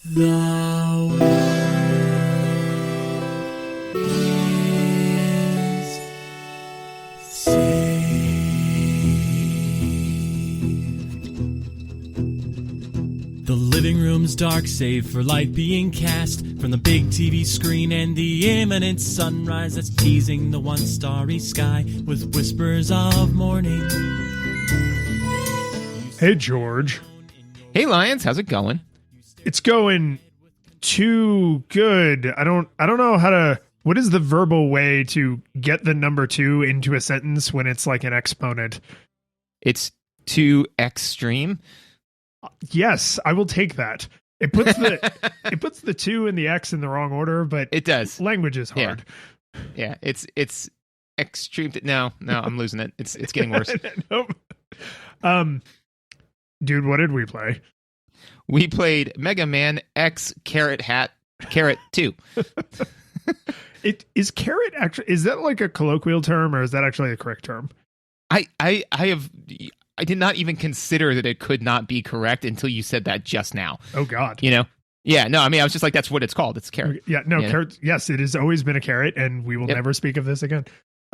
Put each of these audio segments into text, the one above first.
The world is saved. The living room's dark, save for light being cast from the big TV screen and the imminent sunrise that's teasing the one starry sky with whispers of morning. Hey, George. Hey, Lions, how's it going? It's going too good. I don't know how to. What is the verbal way to get the number 2 into a sentence when it's like an exponent? It's too extreme. Yes, I will take that. It puts the 2 and the X in the wrong order, but It does. language is hard. Yeah, it's extreme. No, I'm losing it. It's getting worse. Nope. Dude, what did we play? We played Mega Man X Carrot 2. Is carrot actually, is that like a colloquial term or is that actually the correct term? I did not even consider that it could not be correct until you said that just now. Oh God. You know? Yeah, no, I mean, I was just like, that's what it's called. It's carrot. Yeah, no, Yeah. carrot. Yes, it has always been a carrot, and we will Yep. never speak of this again.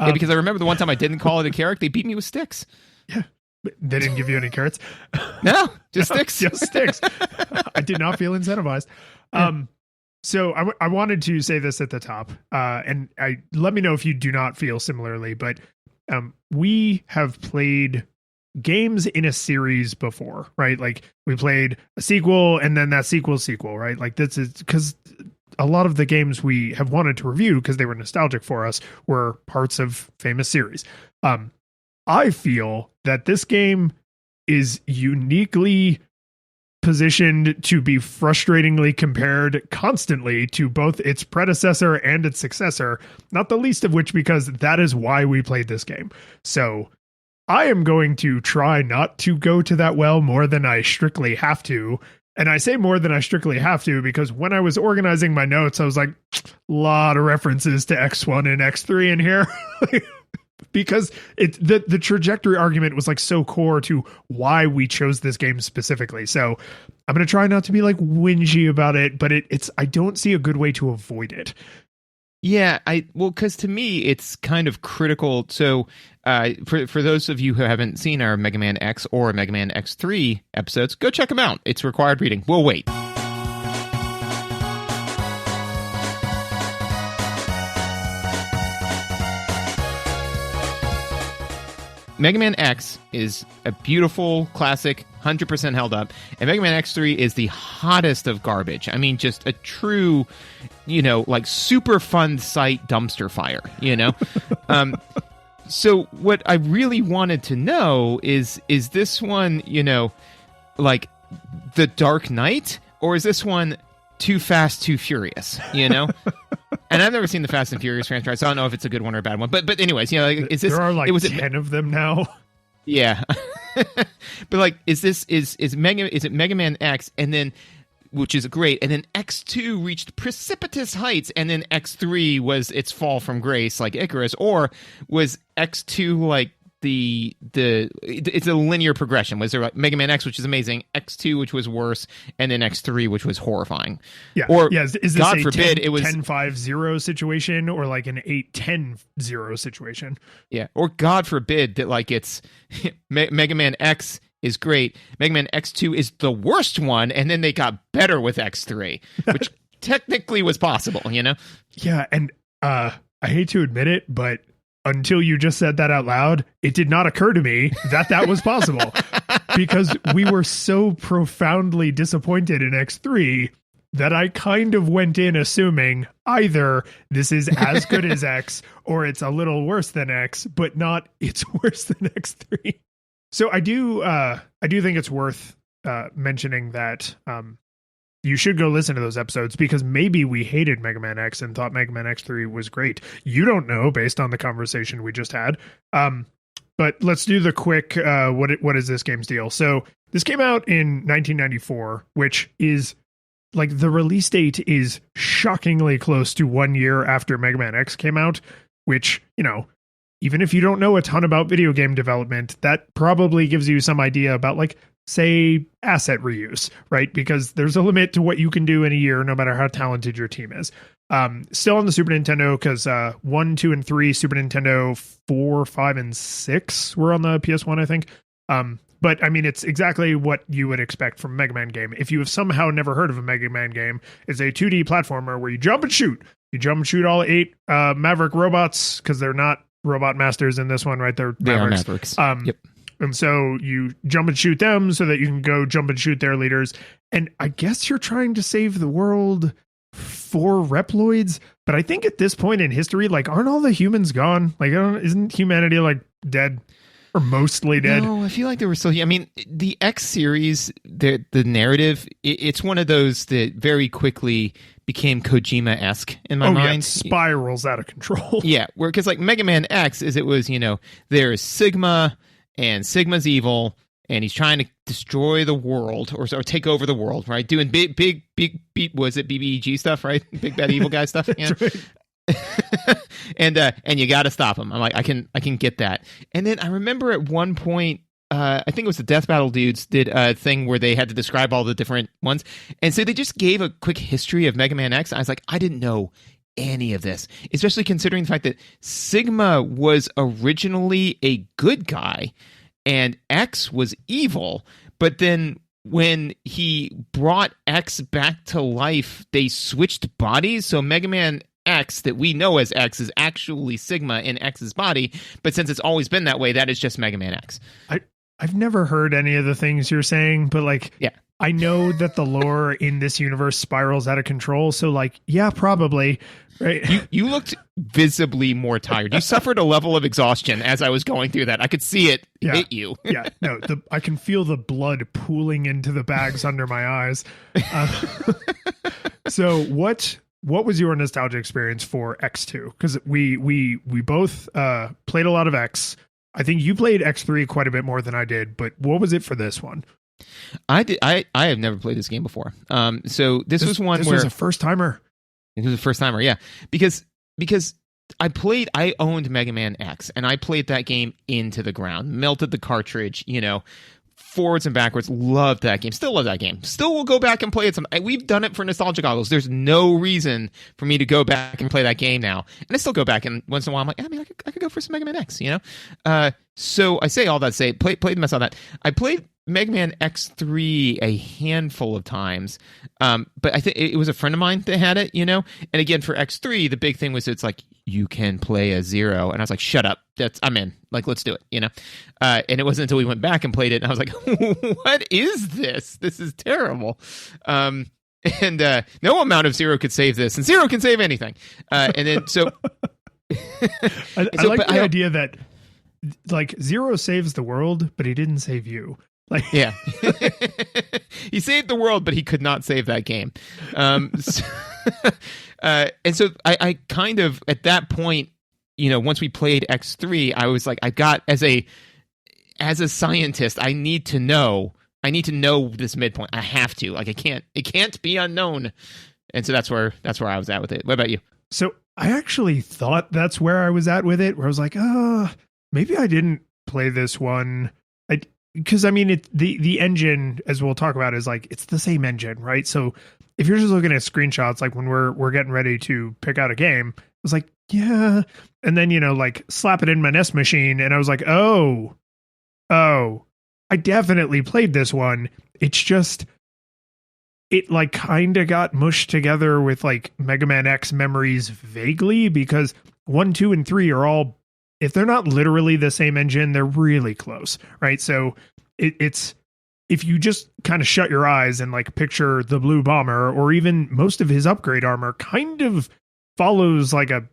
Yeah, because I remember the one time I didn't call it a carrot, they beat me with sticks. They didn't give you any carrots. No, just No, sticks. Just sticks. I did not feel incentivized. So I wanted to say this at the top, and let me know if you do not feel similarly. But we have played games in a series before, right? Like we played a sequel, and then that sequel, right? Like this is because a lot of the games we have wanted to review because they were nostalgic for us were parts of famous series. I feel that this game is uniquely positioned to be frustratingly compared constantly to both its predecessor and its successor, not the least of which because that is why we played this game. So I am going to try not to go to that well more than I strictly have to. And I say more than I strictly have to because when I was organizing my notes, I was like, a lot of references to X1 and X3 in here. Because the trajectory argument was like so core to why we chose this game specifically. So I'm going to try not to be like whingy about it, but I don't see a good way to avoid it. Yeah, because to me it's kind of critical. So for those of you who haven't seen our Mega Man X or Mega Man X3 episodes, go check them out. It's required reading. We'll wait. Mega Man X is a beautiful classic, 100% held up, and Mega Man X3 is the hottest of garbage. I mean, just a true, like super fun site dumpster fire, So what I really wanted to know is this one, like The Dark Knight, or is this one Too Fast, Too Furious, And I've never seen the Fast and Furious franchise, so I don't know if it's a good one or a bad one. But anyways, is this? There are like was 10 of them now. Yeah, but like, is it Mega Man X, and then, which is great, and then X2 reached precipitous heights, and then X3 was its fall from grace, like Icarus, or was X2 like it's a linear progression? Was there like Mega Man X, which is amazing, X2, which was worse, and then X3, which was horrifying? Yeah. Or is this God a forbid 10, it was 10-5-0 situation or like an 8-10-0 situation? Yeah. Or God forbid that like it's Mega Man X is great, Mega Man X2 is the worst one, and then they got better with X3, which technically was possible, Yeah, and I hate to admit it, but until you just said that out loud, it did not occur to me that was possible because we were so profoundly disappointed in X3 that I kind of went in assuming either this is as good as X or it's a little worse than X, but not it's worse than X3. So I do think it's worth mentioning that you should go listen to those episodes because maybe we hated Mega Man X and thought Mega Man X3 was great. You don't know based on the conversation we just had. But let's do the quick, what is this game's deal? So this came out in 1994, which is like the release date is shockingly close to 1 year after Mega Man X came out, which, even if you don't know a ton about video game development, that probably gives you some idea about like say asset reuse, right? Because there's a limit to what you can do in a year, no matter how talented your team is. Still on the Super Nintendo, because 1, 2, and 3, Super Nintendo, 4, 5, and 6 were on the PS1, I think. But I mean, it's exactly what you would expect from a Mega Man game. If you have somehow never heard of a Mega Man game, it's a 2D platformer where you jump and shoot. You jump and shoot all 8 Maverick robots, because they're not robot masters in this one, right? They are Mavericks. Yep. And so you jump and shoot them so that you can go jump and shoot their leaders. And I guess you're trying to save the world for Reploids. But I think at this point in history, like, aren't all the humans gone? Like, isn't humanity like dead or mostly dead? No, I feel like there were still. I mean, the X series, the narrative, it's one of those that very quickly became Kojima-esque in my mind. Yeah, spirals out of control. Yeah, because like Mega Man X, it was, there's Sigma, and Sigma's evil, and he's trying to destroy the world or take over the world, right? Doing big, was it BBEG stuff, right? Big bad evil guy stuff. Yeah. Right. and you got to stop him. I'm like, I can get that. And then I remember at one point, I think it was the Death Battle dudes did a thing where they had to describe all the different ones, and so they just gave a quick history of Mega Man X. I was like, I didn't know any of this, especially considering the fact that Sigma was originally a good guy and X was evil, but then when he brought X back to life, they switched bodies. So Mega Man X that we know as X is actually Sigma in X's body, but since it's always been that way, that is just Mega Man X. I've never heard any of the things you're saying, but like, yeah, I know that the lore in this universe spirals out of control. So like, yeah, probably. Right. You looked visibly more tired. You suffered a level of exhaustion as I was going through that. I could see it hit you. Yeah. No, I can feel the blood pooling into the bags under my eyes. So what was your nostalgia experience for X2? Because we both played a lot of X. I think you played X3 quite a bit more than I did, but what was it for this one? I did. I have never played this game before. So this was one where was a first timer. It was a first timer, yeah. Because I owned Mega Man X, and I played that game into the ground, melted the cartridge, forwards and backwards. Loved that game. Still love that game. Still will go back and play it. We've done it for nostalgia goggles. There's no reason for me to go back and play that game now. And I still go back, and once in a while I'm like, I could go for some Mega Man X, So I say all that to say, played the mess out of that. I played Mega Man X3 a handful of times, but I think it was a friend of mine that had it, And again, for X3, the big thing was it's like, you can play a Zero. And I was like, shut up. I'm in. Like, let's do it, And it wasn't until we went back and played it, and I was like, what is this? This is terrible. And no amount of Zero could save this, and Zero can save anything. And then, so... I like the idea that, like, Zero saves the world, but he didn't save you. Like, yeah, he saved the world, but he could not save that game. And so I kind of at that point, once we played X3, I was like, I got as a scientist, I need to know this midpoint. I have to. Like, it can't be unknown. And so that's where I was at with it. What about you? So I actually thought that's where I was at with it, where I was like, maybe I didn't play this one. Because I mean, the engine, as we'll talk about, is like, it's the same engine, right? So if you're just looking at screenshots, like when we're getting ready to pick out a game, I was like, yeah, and then like slap it in my NES machine, and I was like, oh, I definitely played this one. It's just it like kind of got mushed together with like Mega Man X memories vaguely, because 1, 2, and 3 are all, if they're not literally the same engine, they're really close, right? So it's, if you just kind of shut your eyes and like picture the Blue Bomber, or even most of his upgrade armor kind of follows like a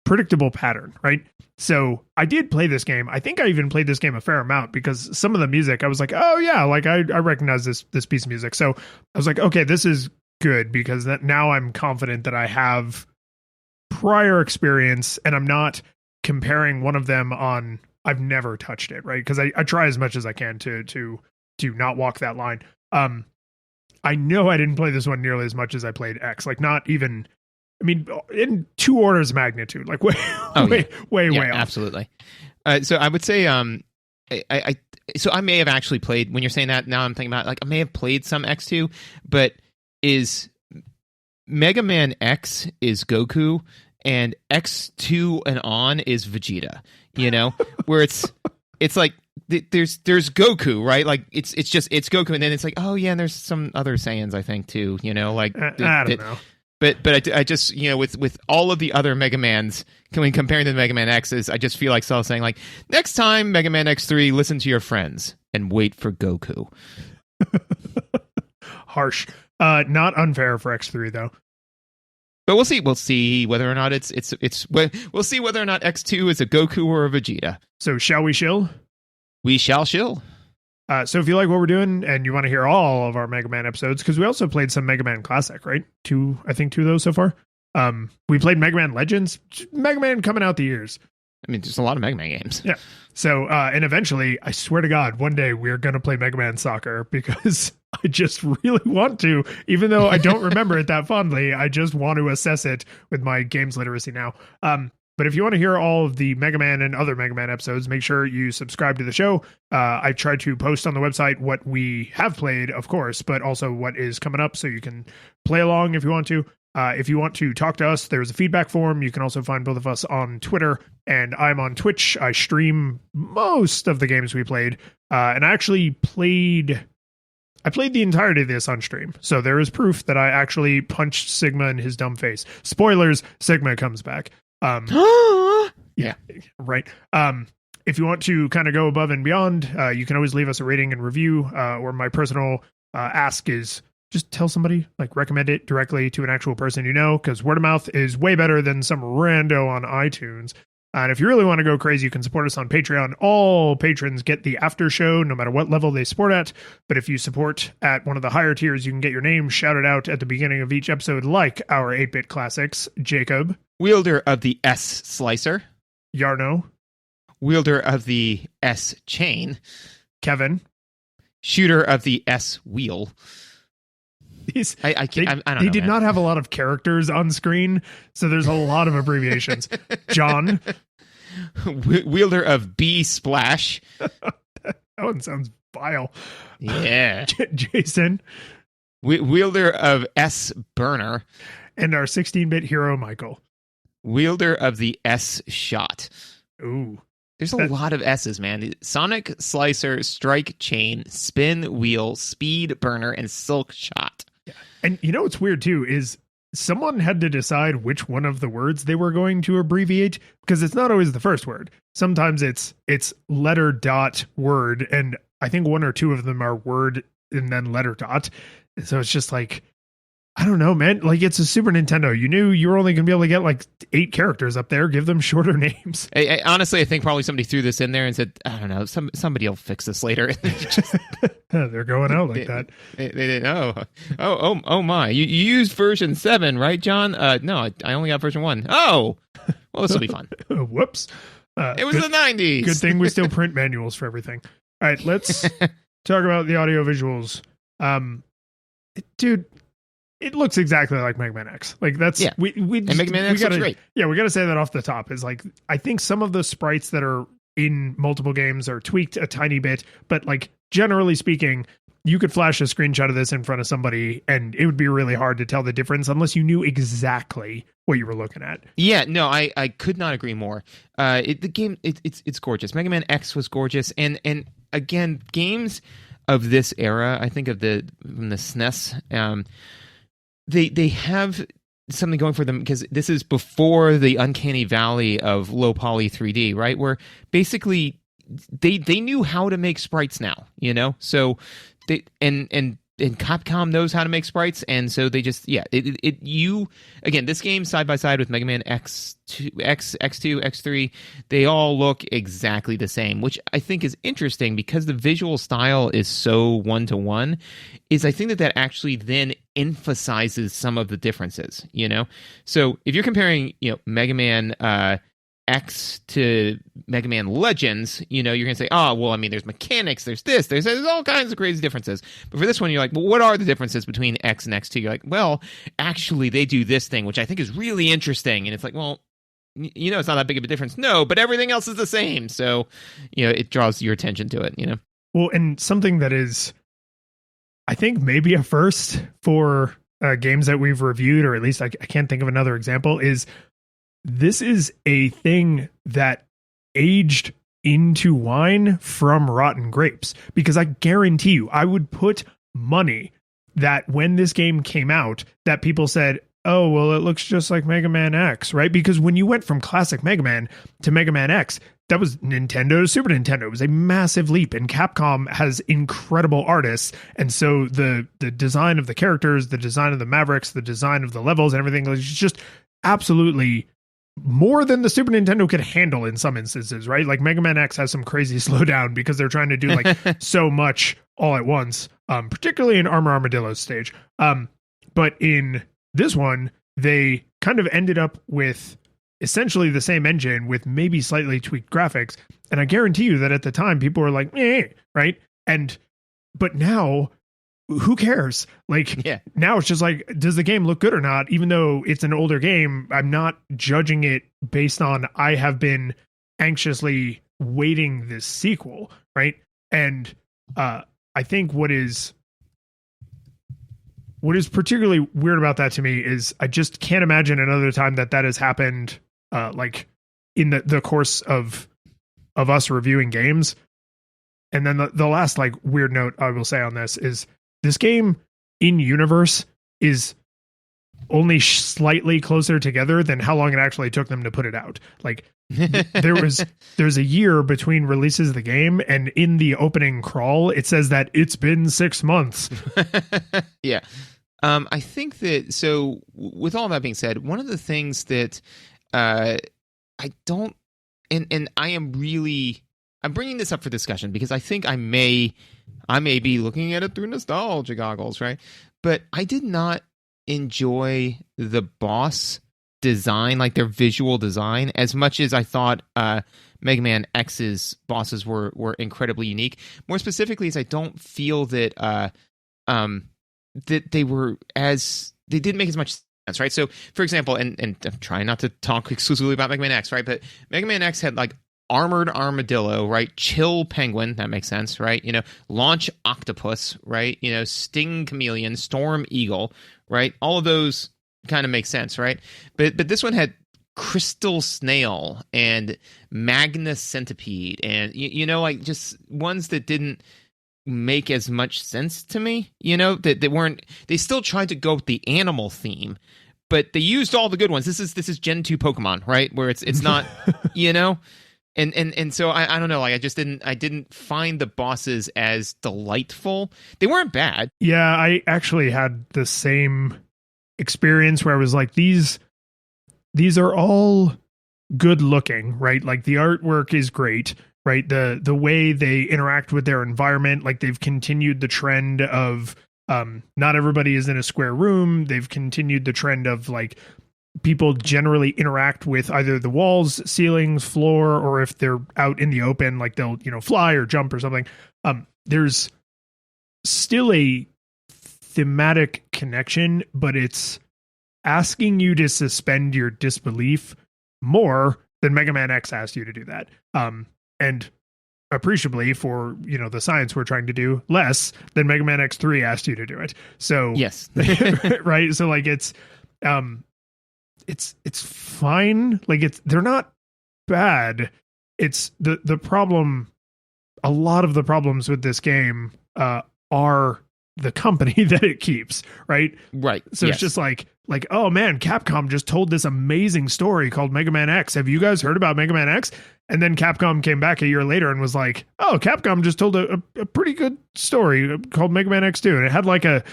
predictable pattern, right? So I did play this game. I think I even played this game a fair amount, because some of the music I was like, oh yeah, like I recognize this piece of music. So I was like, okay, this is good, because now I'm confident that I have prior experience, and I'm not comparing one of them on, I've never touched it, right? Because I try as much as I can to not walk that line. I know I didn't play this one nearly as much as I played X, like not even, I mean, in 2 orders of magnitude, like way off. Absolutely. So I would say, I so I may have actually played, when you're saying that, now I'm thinking about, like, I may have played some X2, but is Mega Man X is Goku and X2 and on is Vegeta, where it's like there's Goku, right? Like it's Goku, and then it's like, oh yeah, and there's some other Saiyans, I think, too, like I don't know. But I just, with all of the other Mega Mans, comparing to the Mega Man X's, I just feel like Saul saying, like, next time Mega Man X3, listen to your friends and wait for Goku. Harsh. Not unfair for X3 though. But we'll see. We'll see whether or not we'll see whether or not X2 is a Goku or a Vegeta. So shall we shill? We shall shill. So if you like what we're doing and you want to hear all of our Mega Man episodes, because we also played some Mega Man Classic, right? I think two of those so far. We played Mega Man Legends, Mega Man coming out the years. I mean, there's a lot of Mega Man games. Yeah. So, and eventually, I swear to God, one day we're going to play Mega Man Soccer, because I just really want to, even though I don't remember it that fondly. I just want to assess it with my games literacy now. But if you want to hear all of the Mega Man and other Mega Man episodes, make sure you subscribe to the show. I try to post on the website what we have played, of course, but also what is coming up, so you can play along if you want to. If you want to talk to us, there's a feedback form. You can also find both of us on Twitter, and I'm on Twitch. I stream most of the games we played, and I actually played the entirety of this on stream. So there is proof that I actually punched Sigma in his dumb face. Spoilers, Sigma comes back. Yeah, right. If you want to kind of go above and beyond, you can always leave us a rating and review, or my personal ask is just tell somebody, like, recommend it directly to an actual person, because word of mouth is way better than some rando on iTunes. And if you really want to go crazy, you can support us on Patreon. All patrons get the after show, no matter what level they support at. But if you support at one of the higher tiers, you can get your name shouted out at the beginning of each episode, like our 8-Bit Classics, Jacob, wielder of the S Slicer, Yarno, wielder of the S Chain, Kevin, shooter of the S Wheel. I don't know. They did not have a lot of characters on screen, so there's a lot of abbreviations. John, wielder of B Splash. That one sounds vile. Yeah. Jason, wielder of S Burner, and our 16-bit hero Michael, wielder of the S Shot. Ooh. There's a lot of S's, man. Sonic, Slicer, Strike, Chain, Spin, Wheel, Speed, Burner, and Silk Shot. Yeah. And what's weird, too, is someone had to decide which one of the words they were going to abbreviate, because it's not always the first word. Sometimes it's letter dot word, and I think one or two of them are word and then letter dot. So it's just like, I don't know, man. Like, it's a Super Nintendo. You knew you were only going to be able to get like 8 characters up there. Give them shorter names. Honestly, I think probably somebody threw this in there and said, I don't know, somebody will fix this later. They're going out like that. They didn't. Oh my. You used version 7, right, John? No, I only got version 1. Oh, well, this will be fun. Whoops. It was the 90s. Good thing we still print manuals for everything. All right, let's talk about the audio visuals. Dude, it looks exactly like Mega Man X. Like, that's we and Mega Man X looks great. Yeah, we got to say that off the top. Is like, I think some of the sprites that are in multiple games are tweaked a tiny bit, but like, generally speaking, you could flash a screenshot of this in front of somebody and it would be really hard to tell the difference unless you knew exactly what you were looking at. Yeah, no, I could not agree more. The game, it's gorgeous. Mega Man X was gorgeous, and again, games of this era, I think of from the SNES, they have something going for them, because this is before the uncanny valley of low poly 3D, right? Where basically they knew how to make sprites now, so they and Capcom knows how to make sprites, and so they just again, this game side by side with Mega Man X2, X3, they all look exactly the same, which I think is interesting because the visual style is so one-to-one. I think that actually then emphasizes some of the differences, So if you're comparing, Mega Man X to Mega Man Legends, you're going to say, oh, well, I mean, there's mechanics, there's this, there's all kinds of crazy differences. But for this one, you're like, well, what are the differences between X and X2? You're like, well, actually, they do this thing, which I think is really interesting. And it's like, well, it's not that big of a difference. No, but everything else is the same. So, it draws your attention to it, Well, and something that is, I think, maybe a first for games that we've reviewed, or at least I can't think of another example, is this is a thing that aged into wine from rotten grapes. Because I guarantee you, I would put money that when this game came out, that people said, oh, well, it looks just like Mega Man X, right? Because when you went from classic Mega Man to Mega Man X, that was Nintendo to Super Nintendo. It was a massive leap, and Capcom has incredible artists. And so the design of the characters, the design of the Mavericks, the design of the levels and everything is just absolutely more than the Super Nintendo could handle in some instances, right? Like Mega Man X has some crazy slowdown because they're trying to do like so much all at once, particularly in Armor Armadillo's stage. But in this one, they kind of ended up with essentially the same engine with maybe slightly tweaked graphics. And I guarantee you that at the time people were like, right? But now, who cares? Like, now it's just like, does the game look good or not? Even though it's an older game, I'm not judging it based on I have been anxiously waiting this sequel, right? And I think what is particularly weird about that to me is I just can't imagine another time that has happened, like in the course of us reviewing games. And then the last like weird note I will say on this is this game in universe is only slightly closer together than how long it actually took them to put it out. Like there's a year between releases of the game, and in the opening crawl it says that it's been 6 months. Yeah. I think that, so with all that being said, one of the things that I don't, and I'm bringing this up for discussion because I think I may be looking at it through nostalgia goggles, right? But I did not enjoy the boss design, like their visual design, as much as I thought Mega Man X's bosses were incredibly unique. More specifically, is I don't feel that that they didn't make as much sense, right? So, for example, and I'm trying not to talk exclusively about Mega Man X, right? But Mega Man X had like Armored Armadillo, right? Chill Penguin, that makes sense, right? Launch Octopus, right? Sting Chameleon, Storm Eagle, right? All of those kind of make sense, right? But this one had Crystal Snail and Magnus Centipede, and like just ones that didn't make as much sense to me. That they weren't. They still tried to go with the animal theme, but they used all the good ones. This is Gen 2 Pokemon, right? Where it's not, And so I don't know, like I didn't find the bosses as delightful. They weren't bad. Yeah, I actually had the same experience where I was like, these are all good looking, right? Like the artwork is great, right? The way they interact with their environment, like they've continued the trend of not everybody is in a square room. They've continued the trend of like people generally interact with either the walls, ceilings, floor, or if they're out in the open, like they'll, fly or jump or something. There's still a thematic connection, but it's asking you to suspend your disbelief more than Mega Man X asked you to do that. And appreciably for, the science we're trying to do, less than Mega Man X3 asked you to do it. So, yes. right. So like it's fine. Like they're not bad. It's the problem. A lot of the problems with this game are the company that it keeps, right? Right. So It's just like, oh man, Capcom just told this amazing story called Mega Man X. Have you guys heard about Mega Man X? And then Capcom came back a year later and was like, oh, Capcom just told a pretty good story called Mega Man X2. And it had like a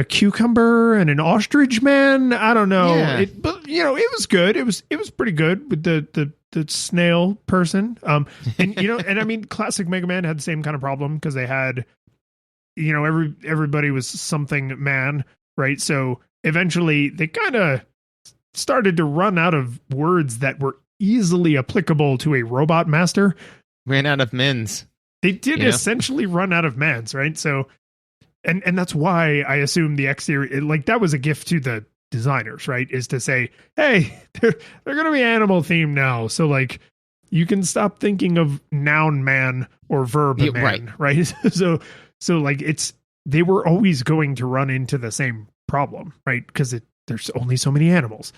cucumber and an ostrich man. I don't know. Yeah. But it was good. It was pretty good with the snail person. And and I mean, classic Mega Man had the same kind of problem because they had, everybody was something man, right? So eventually they kind of started to run out of words that were easily applicable to a robot master. Ran out of men's. They did essentially run out of men's, right? So And that's why I assume the X series, like that was a gift to the designers, right? Is to say, hey, they're going to be animal themed now. So like you can stop thinking of noun man or verb man, right? So like they were always going to run into the same problem, right? Because there's only so many animals.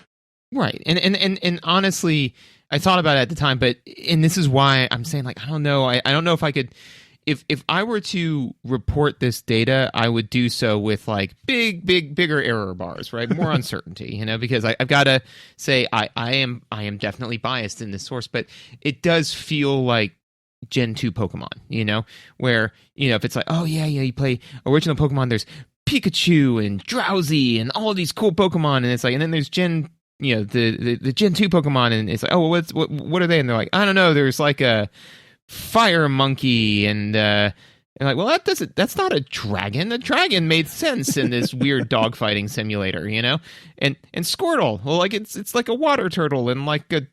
Right. And honestly, I thought about it at the time, and this is why I'm saying, like, I don't know. I don't know if I could, if I were to report this data, I would do so with like bigger error bars, right? More uncertainty, because I've got to say I am definitely biased in this source, but it does feel like Gen 2 Pokemon, where, if it's like, oh yeah, you play original Pokemon, there's Pikachu and Drowsy and all of these cool Pokemon, and it's like, and then there's the Gen 2 Pokemon, and it's like, oh, well, what are they? And they're like, I don't know, there's like a fire monkey, and like, well, that's not a dragon. A dragon made sense in this weird dogfighting simulator, and Squirtle, well, like it's like a water turtle and like a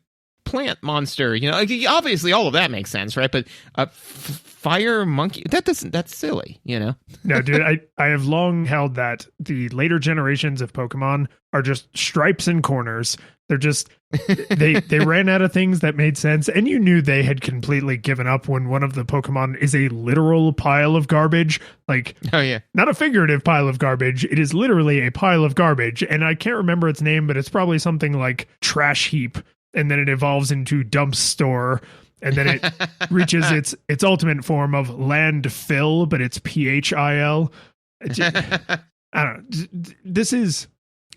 plant monster, like, obviously all of that makes sense, right? But fire monkey, that's silly, No, dude, I have long held that the later generations of Pokemon are just stripes and corners. They're just they ran out of things that made sense, and you knew they had completely given up when one of the Pokemon is a literal pile of garbage. Like, oh yeah, not a figurative pile of garbage. It is literally a pile of garbage, and I can't remember its name, but it's probably something like Trash Heap. And then it evolves into Dump Store, and then it reaches its ultimate form of Landfill, but it's PHIL. I don't know. This is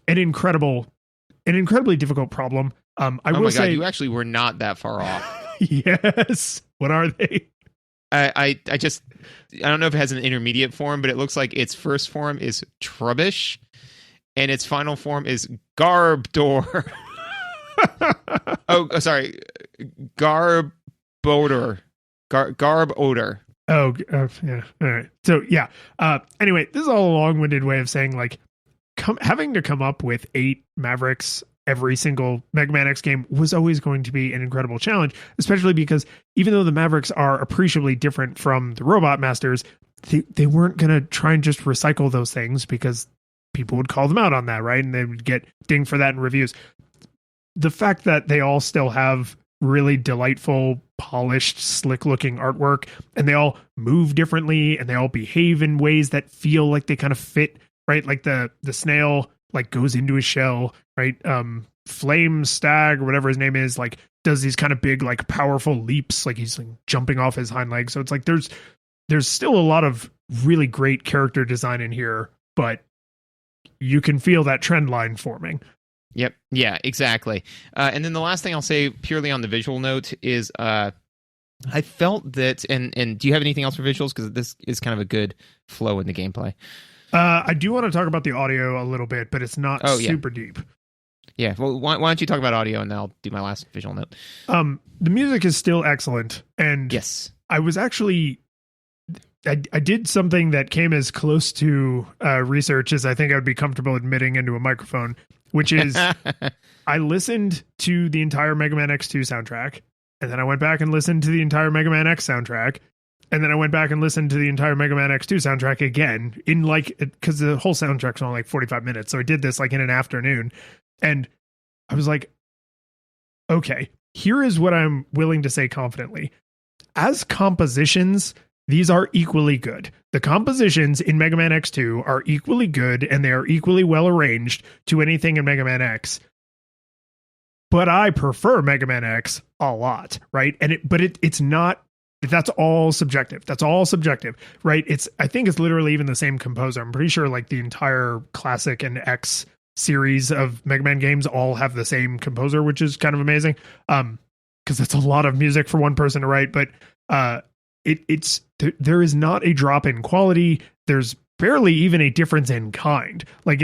an incredibly difficult problem. I will say, you actually were not that far off. Yes. What are they? I don't know if it has an intermediate form, but it looks like its first form is Trubbish, and its final form is Garbodor. Sorry, Garb odor. Oh, yeah. All right. So yeah. Anyway, this is all a long-winded way of saying, like, having to come up with 8 Mavericks every single Mega Man X game was always going to be an incredible challenge, especially because even though the Mavericks are appreciably different from the Robot Masters, they weren't going to try and just recycle those things because people would call them out on that, right? And they would get dinged for that in reviews. The fact that they all still have really delightful, polished, slick-looking artwork, and they all move differently, and they all behave in ways that feel like they kind of fit, right? Like the snail, like, goes into his shell, right? Flame Stag, or whatever his name is, like, does these kind of big, like, powerful leaps, like he's like jumping off his hind legs. So it's like there's still a lot of really great character design in here, but you can feel that trend line forming. Yep. Yeah, exactly. And then the last thing I'll say purely on the visual note is I felt that, and do you have anything else for visuals? Because this is kind of a good flow in the gameplay. I do want to talk about the audio a little bit, but it's not super deep. Yeah. Well, why don't you talk about audio, and then I'll do my last visual note. The music is still excellent. And yes, I was actually... I did something that came as close to research as I think I would be comfortable admitting into a microphone, which is I listened to the entire Mega Man X2 soundtrack, and then I went back and listened to the entire Mega Man X soundtrack, and then I went back and listened to the entire Mega Man X2 soundtrack again in because the whole soundtrack's only like 45 minutes. So I did this like in an afternoon, and I was like, okay, here is what I'm willing to say confidently. As compositions, these are equally good. The compositions in Mega Man X2 are equally good, and they are equally well arranged to anything in Mega Man X. But I prefer Mega Man X a lot, right? It's not. That's all subjective. That's all subjective, right? I think it's literally even the same composer. I'm pretty sure like the entire Classic and X series of Mega Man games all have the same composer, which is kind of amazing. Because that's a lot of music for one person to write, but there is not a drop in quality. There's barely even a difference in kind. Like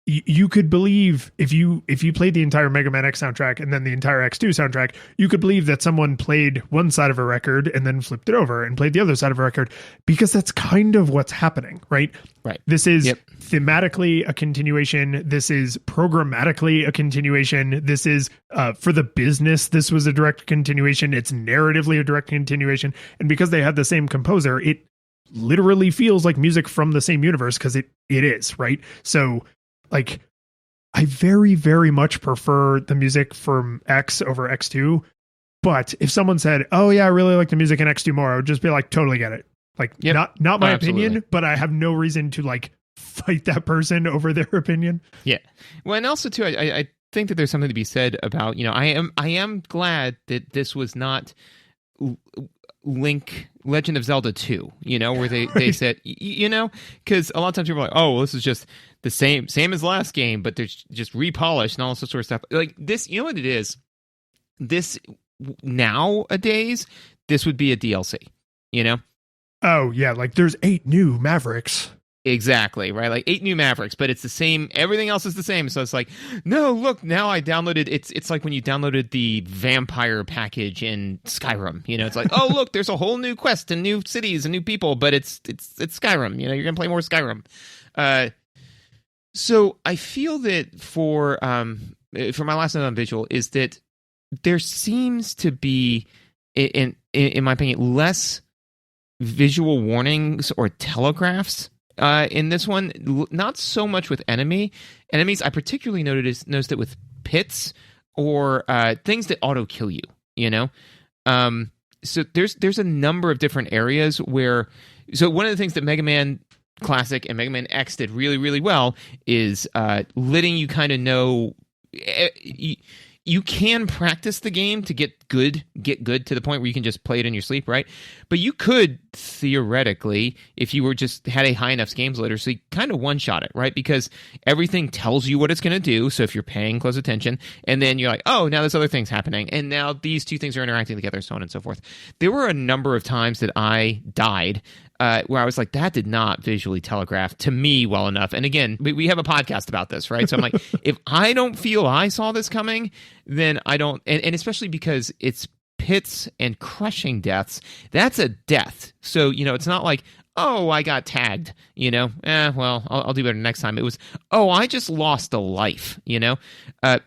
you could believe if you played the entire Mega Man X soundtrack and then the entire X2 soundtrack, you could believe that someone played one side of a record and then flipped it over and played the other side of a record, because that's kind of what's happening, right? Right. This is thematically a continuation. This is programmatically a continuation. This is for the business. This was a direct continuation. It's narratively a direct continuation. And because they had the same composer, it literally feels like music from the same universe, because it is, right? So like I very, very much prefer the music from X over X2. But if someone said, "Oh yeah, I really like the music in X2 more," I would just be like, "Totally get it." Like, not my opinion, but I have no reason to like fight that person over their opinion. Yeah. Well, and also too, I think that there's something to be said about, I am glad that this was not Legend of Zelda 2, where they said, because a lot of times people are like, oh, well, this is just the same as last game, but they're just repolished and all this sort of stuff. Like this, you know what it is? This nowadays, this would be a DLC, Oh yeah, like there's 8 new Mavericks. Exactly, right? Like 8 new Mavericks, but it's the same. Everything else is the same. So it's like, no, look, now I downloaded. It's like when you downloaded the vampire package in Skyrim. It's like, oh, look, there's a whole new quest and new cities and new people, but it's Skyrim. You're gonna play more Skyrim. So I feel that for my last note on visual is that there seems to be, in my opinion, less visual warnings or telegraphs in this one. Not so much with enemies. I particularly noticed it with pits or things that auto kill you. So there's a number of different areas where. So one of the things that Mega Man Classic and Mega Man X did really, really well is letting you kind of know. You can practice the game to get good to the point where you can just play it in your sleep, right? But you could theoretically, if you were just had a high enough games literacy, kind of one-shot it, right? Because everything tells you what it's going to do. So if you're paying close attention, and then you're like, oh, now there's other things happening, and now these two things are interacting together, so on and so forth. There were a number of times that I died where I was like, that did not visually telegraph to me well enough. And again, we have a podcast about this, right? So I'm like, if I don't feel I saw this coming, then I don't, and especially because it's pits and crushing deaths, that's a death. So, it's not like, oh, I got tagged, well, I'll do better next time. It was, oh, I just lost a life,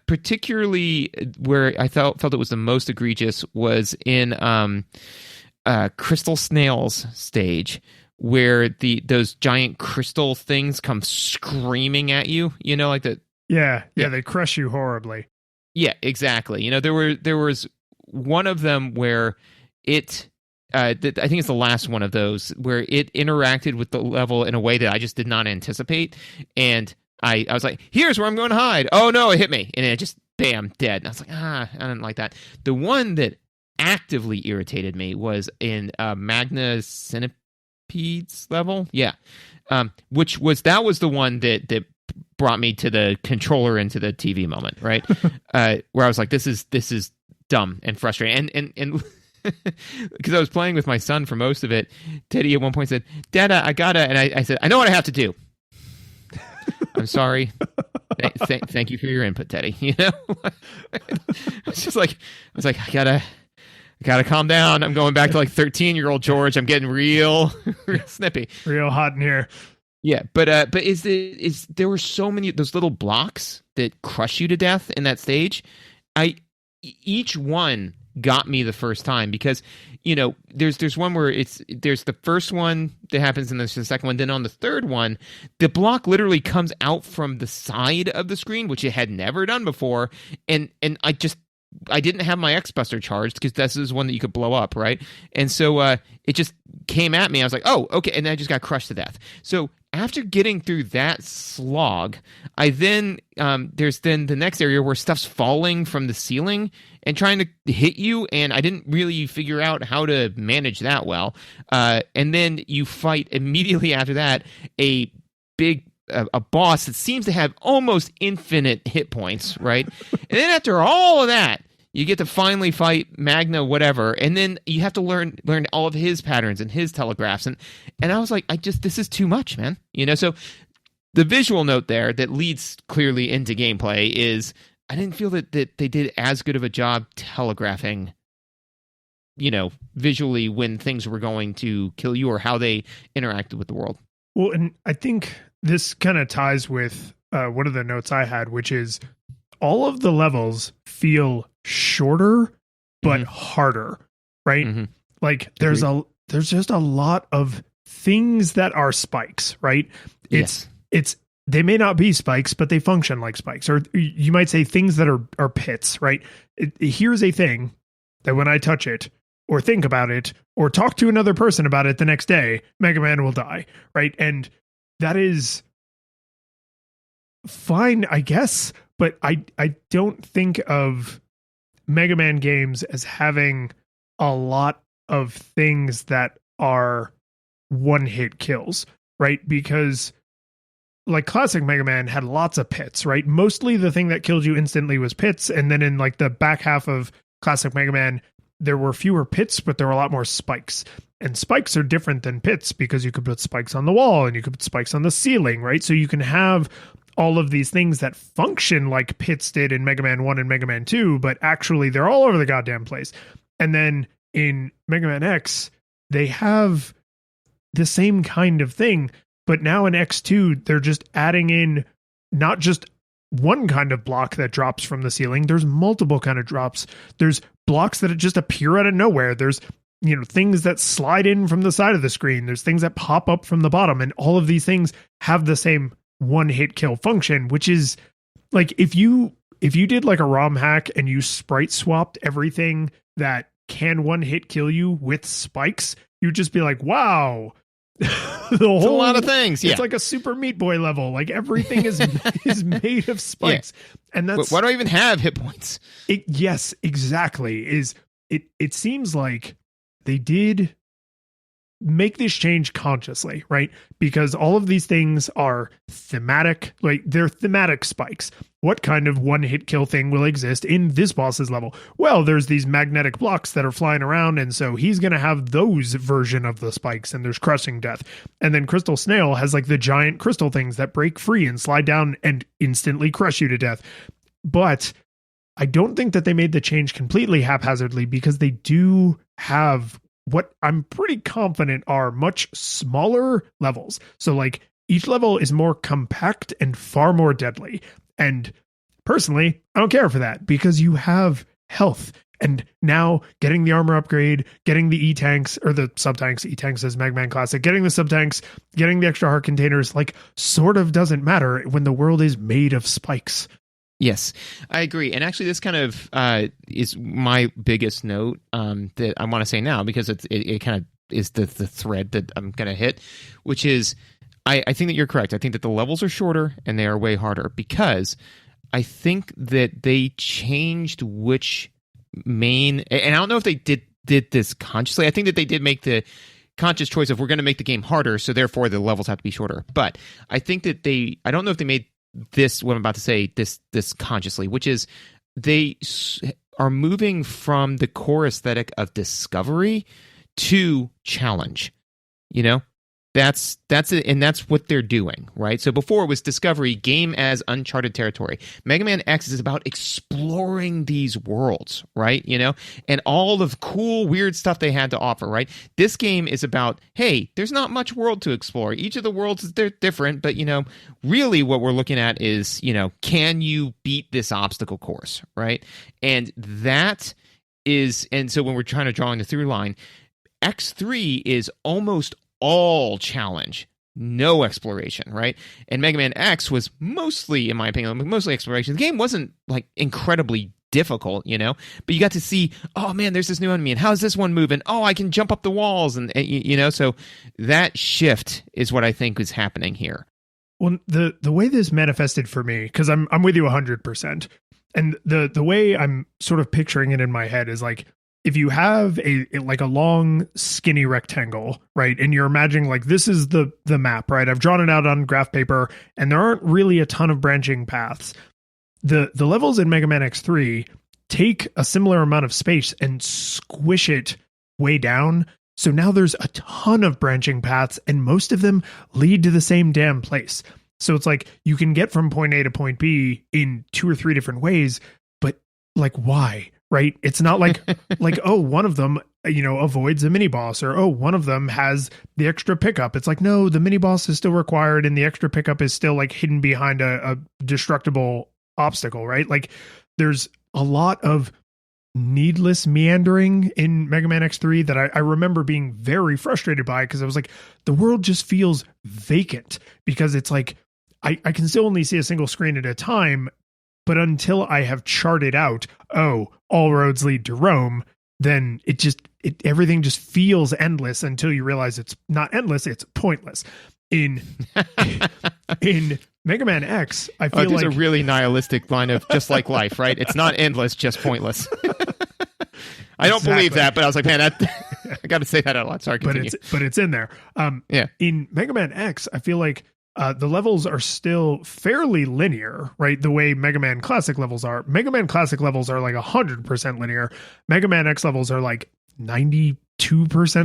particularly where I felt it was the most egregious was in Crystal Snails stage, where those giant crystal things come screaming at you, like the they crush you horribly. Yeah, exactly. There was one of them where it I think it's the last one of those where it interacted with the level in a way that I just did not anticipate, and I was like, here's where I'm going to hide. Oh no, it hit me, and it just bam, dead. And I was like, I didn't like that. The one that actively irritated me was in Magna Centipede's level. Yeah. Which was the one that brought me to the controller into the TV moment, right? Where I was like, this is dumb and frustrating. And because I was playing with my son for most of it, Teddy at one point said, Dada, I gotta, and I said, I know what I have to do. I'm sorry. Thank you for your input, Teddy. It's just like, I was like, I gotta calm down. I'm going back to like 13-year-old George. I'm getting real snippy, real hot in here. Yeah, but there were so many of those little blocks that crush you to death in that stage. Each one got me the first time because there's one where there's the first one that happens and there's the second one. Then on the third one, the block literally comes out from the side of the screen, which it had never done before, and I didn't have my X-Buster charged because this is one that you could blow up, right? And so it just came at me. I was like, oh, okay. And then I just got crushed to death. So after getting through that slog, I then, there's then the next area where stuff's falling from the ceiling and trying to hit you. And I didn't really figure out how to manage that well. And then you fight immediately after that a boss that seems to have almost infinite hit points, right? And then after all of that, you get to finally fight Magna whatever, and then you have to learn all of his patterns and his telegraphs, and I was like, this is too much, man. So the visual note there that leads clearly into gameplay is I didn't feel that they did as good of a job telegraphing, visually when things were going to kill you or how they interacted with the world. Well, and I think this kind of ties with one of the notes I had, which is all of the levels feel shorter but harder, right? Mm-hmm. Like there's just a lot of things that are spikes, right? It's they may not be spikes, but they function like spikes. Or you might say things that are pits, right? Here's a thing that when I touch it, or think about it, or talk to another person about it the next day, Mega Man will die, right? And that is fine, I guess, but I don't think of Mega Man games as having a lot of things that are one-hit kills, right? Because like classic Mega Man had lots of pits, right? Mostly the thing that killed you instantly was pits, and then in like the back half of classic Mega Man, there were fewer pits, but there were a lot more spikes. And spikes are different than pits because you could put spikes on the wall and you could put spikes on the ceiling, right? So you can have all of these things that function like pits did in Mega Man 1 and Mega Man 2, but actually they're all over the goddamn place. And then in Mega Man X, they have the same kind of thing, but now in X2, they're just adding in not just one kind of block that drops from the ceiling. There's multiple kind of drops. There's blocks that just appear out of nowhere. There's, things that slide in from the side of the screen. There's things that pop up from the bottom, and all of these things have the same one-hit kill function, which is like if you did like a ROM hack and you sprite swapped everything that can one-hit kill you with spikes, you'd just be like, wow. It's a lot of things. Yeah. It's like a Super Meat Boy level. Like everything is made of spikes. Yeah. And that's why do I even have hit points? Yes, exactly. It seems like they did make this change consciously, right? Because all of these things are thematic, like they're thematic spikes. What kind of one-hit kill thing will exist in this boss's level? Well, there's these magnetic blocks that are flying around, and so he's going to have those version of the spikes, and there's crushing death. And then Crystal Snail has like the giant crystal things that break free and slide down and instantly crush you to death. But I don't think that they made the change completely haphazardly, because they do have what I'm pretty confident are much smaller levels. So like each level is more compact and far more deadly. And personally, I don't care for that, because you have health. And now getting the armor upgrade, getting the E-tanks or the sub-tanks, E-tanks as Mega Man Classic, getting the sub-tanks, getting the extra heart containers, like sort of doesn't matter when the world is made of spikes. Yes, I agree. And actually, this kind of is my biggest note that I want to say now, because it kind of is the thread that I'm going to hit, which is I think that you're correct. I think that the levels are shorter and they are way harder, because I think that they changed which main, and I don't know if they did this consciously. I think that they did make the conscious choice of we're going to make the game harder, so therefore the levels have to be shorter. But I think that I don't know if they made this, what I'm about to say, this consciously, which is they are moving from the core aesthetic of discovery to challenge. That's it, and that's what they're doing, right? So before it was discovery, game as uncharted territory. Mega Man X is about exploring these worlds, right? And all of cool, weird stuff they had to offer, right? This game is about, hey, there's not much world to explore. Each of the worlds, they're different, but really what we're looking at is, can you beat this obstacle course, right? And so when we're trying to draw in the through line, X3 is almost all challenge, no exploration, right? And Mega Man X was mostly, in my opinion, mostly exploration. The game wasn't like incredibly difficult, but you got to see, oh man, there's this new enemy, and how's this one moving? Oh, I can jump up the walls, and so that shift is what I think is happening here. Well, the way this manifested for me, because I'm with you 100%, and the way I'm sort of picturing it in my head is like, if you have a long skinny rectangle, right, and you're imagining like this is the map, right? I've drawn it out on graph paper, and there aren't really a ton of branching paths. The levels in Mega Man X3 take a similar amount of space and squish it way down. So now there's a ton of branching paths, and most of them lead to the same damn place. So it's like you can get from point A to point B in 2 or 3 different ways, but like why? Right? It's not like oh, one of them avoids a mini boss, or oh, one of them has the extra pickup. It's like, no, the mini boss is still required, and the extra pickup is still like hidden behind a destructible obstacle, right? Like there's a lot of needless meandering in Mega Man X3 that I remember being very frustrated by, because I was like, the world just feels vacant, because it's like I can still only see a single screen at a time. But until I have charted out, oh, all roads lead to Rome, then everything just feels endless until you realize it's not endless, it's pointless. In Mega Man X, I feel there's like a really nihilistic line of just like life, right? It's not endless, just pointless. I don't believe that, but I was like, man, I got to say that out loud. Sorry, continue. But it's in there. Yeah. In Mega Man X, I feel like the levels are still fairly linear, right? The way Mega Man Classic levels are. Mega Man Classic levels are like 100% linear. Mega Man X levels are like 92%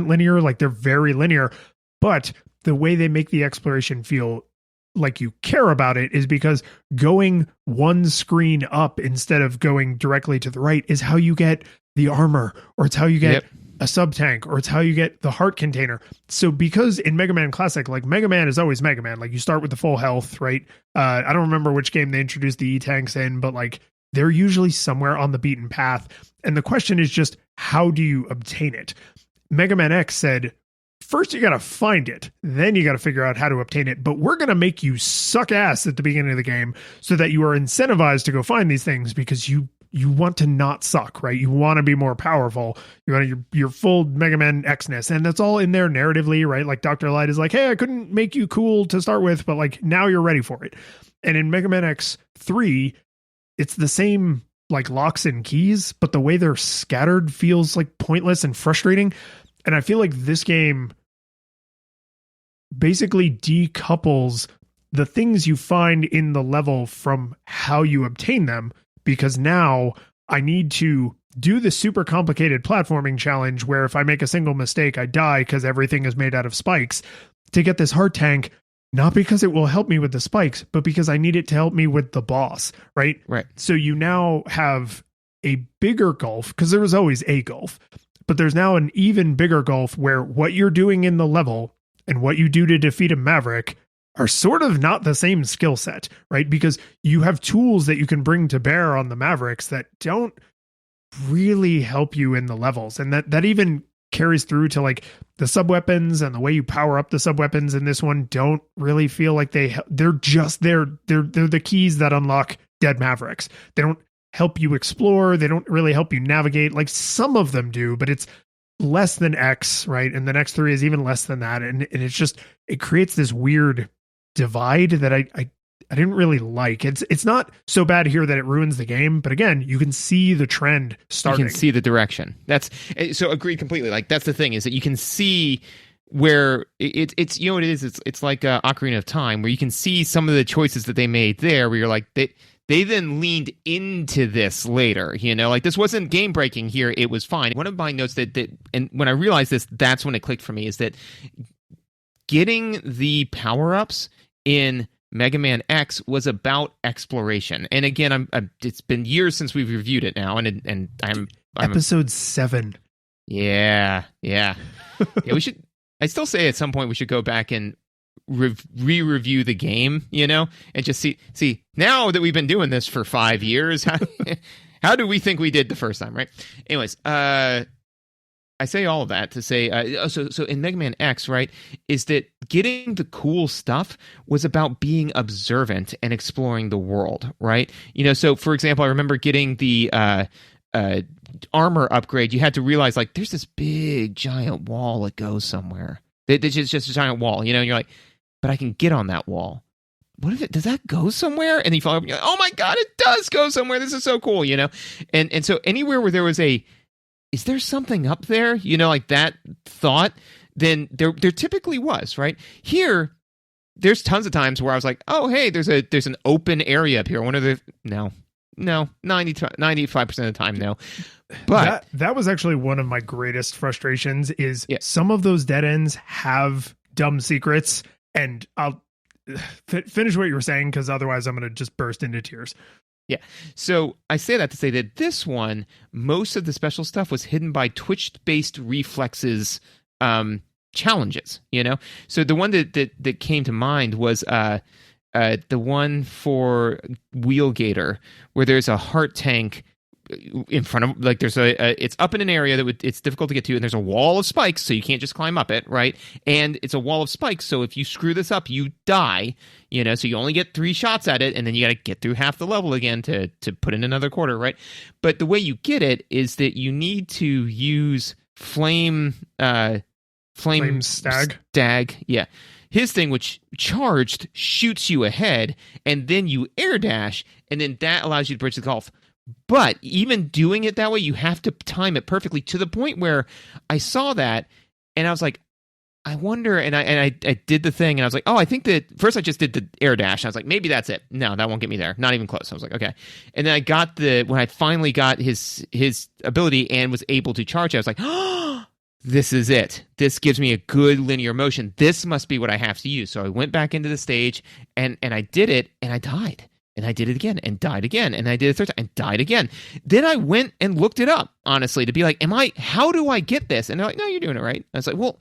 linear. Like they're very linear. But the way they make the exploration feel like you care about it is because going one screen up instead of going directly to the right is how you get the armor, or it's how you get a sub tank, or it's how you get the heart container. So because in Mega Man Classic, like Mega Man is always Mega Man, like you start with the full health, right? I don't remember which game they introduced the E-tanks in, but like they're usually somewhere on the beaten path. And the question is just, how do you obtain it? Mega Man X said, first you got to find it, then you got to figure out how to obtain it. But we're going to make you suck ass at the beginning of the game so that you are incentivized to go find these things, because you want to not suck, right? You want to be more powerful. You want your full Mega Man X-ness. And that's all in there narratively, right? Like Dr. Light is like, hey, I couldn't make you cool to start with, but like now you're ready for it. And in Mega Man X3, it's the same like locks and keys, but the way they're scattered feels like pointless and frustrating. And I feel like this game basically decouples the things you find in the level from how you obtain them, because now I need to do the super complicated platforming challenge where if I make a single mistake, I die because everything is made out of spikes, to get this heart tank, not because it will help me with the spikes, but because I need it to help me with the boss, right? Right. So you now have a bigger gulf, because there was always a gulf, but there's now an even bigger gulf where what you're doing in the level and what you do to defeat a Maverick are sort of not the same skill set, right? Because you have tools that you can bring to bear on the Mavericks that don't really help you in the levels. And that even carries through to like the sub weapons, and the way you power up the sub weapons in this one don't really feel like they're just they're the keys that unlock dead Mavericks. They don't help you explore. They don't really help you navigate. Like some of them do, but it's less than X, right? And the next 3 is even less than that. And it's just, it creates this weird divide that I didn't really like. It's not so bad here that it ruins the game, but again, you can see the trend starting. You can see the direction. That's so agreed completely. Like that's the thing, is that you can see where it's you know what it is. It's like Ocarina of Time, where you can see some of the choices that they made there, where you're like they then leaned into this later, you know, like this wasn't game breaking here. It was fine. One of my notes that and when I realized this, that's when it clicked for me, is that getting the power-ups in Mega Man X was about exploration. And again, it's been years since we've reviewed it now, and I'm episode 7. Yeah. We should. I still say at some point we should go back and re-review the game, you know, and just see now that we've been doing this for 5 years, how do we think we did the first time, right? Anyways, I say all of that to say, so in Mega Man X, right, is that getting the cool stuff was about being observant and exploring the world, right? You know, so for example, I remember getting the armor upgrade. You had to realize, like, there's this big giant wall that goes somewhere. It's just a giant wall, you know, and you're like, but I can get on that wall. What if does that go somewhere? And then you follow up and you're like, oh my God, it does go somewhere. This is so cool, you know? And so anywhere where there was is there something up there? You know, like that thought, then there typically was, right? Here, there's tons of times where I was like, oh, hey, there's an open area up here. I wonder if no, 95% of the time, no. But that was actually one of my greatest frustrations is some of those dead ends have dumb secrets, and I'll finish what you were saying, because otherwise I'm going to just burst into tears. Yeah. So I say that to say that this one, most of the special stuff was hidden by Twitch-based reflexes challenges, you know? So the one that came to mind was the one for Wheelgator, where there's a heart tank in front of, like, there's it's up in an area that it's difficult to get to, and there's a wall of spikes, so you can't just climb up it, right? And it's a wall of spikes, so if you screw this up, you die, so you only get 3 shots at it, and then you got to get through half the level again to put in another quarter, right? But the way you get it is that you need to use Flame Stag. Yeah. His thing, which charged, shoots you ahead, and then you air dash, and then that allows you to bridge the gulf. But even doing it that way, you have to time it perfectly, to the point where I saw that, and I was like, I wonder, and I did the thing, and I was like, oh, I think that, first I just did the air dash, and I was like, maybe that's it. No, that won't get me there. Not even close. I was like, okay. And then when I finally got his ability and was able to charge, I was like, oh, this is it. This gives me a good linear motion. This must be what I have to use. So I went back into the stage, and I did it, and I died. And I did it again, and died again. And I did it a third time, and died again. Then I went and looked it up, honestly, to be like, how do I get this? And they're like, no, you're doing it right. And I was like, well,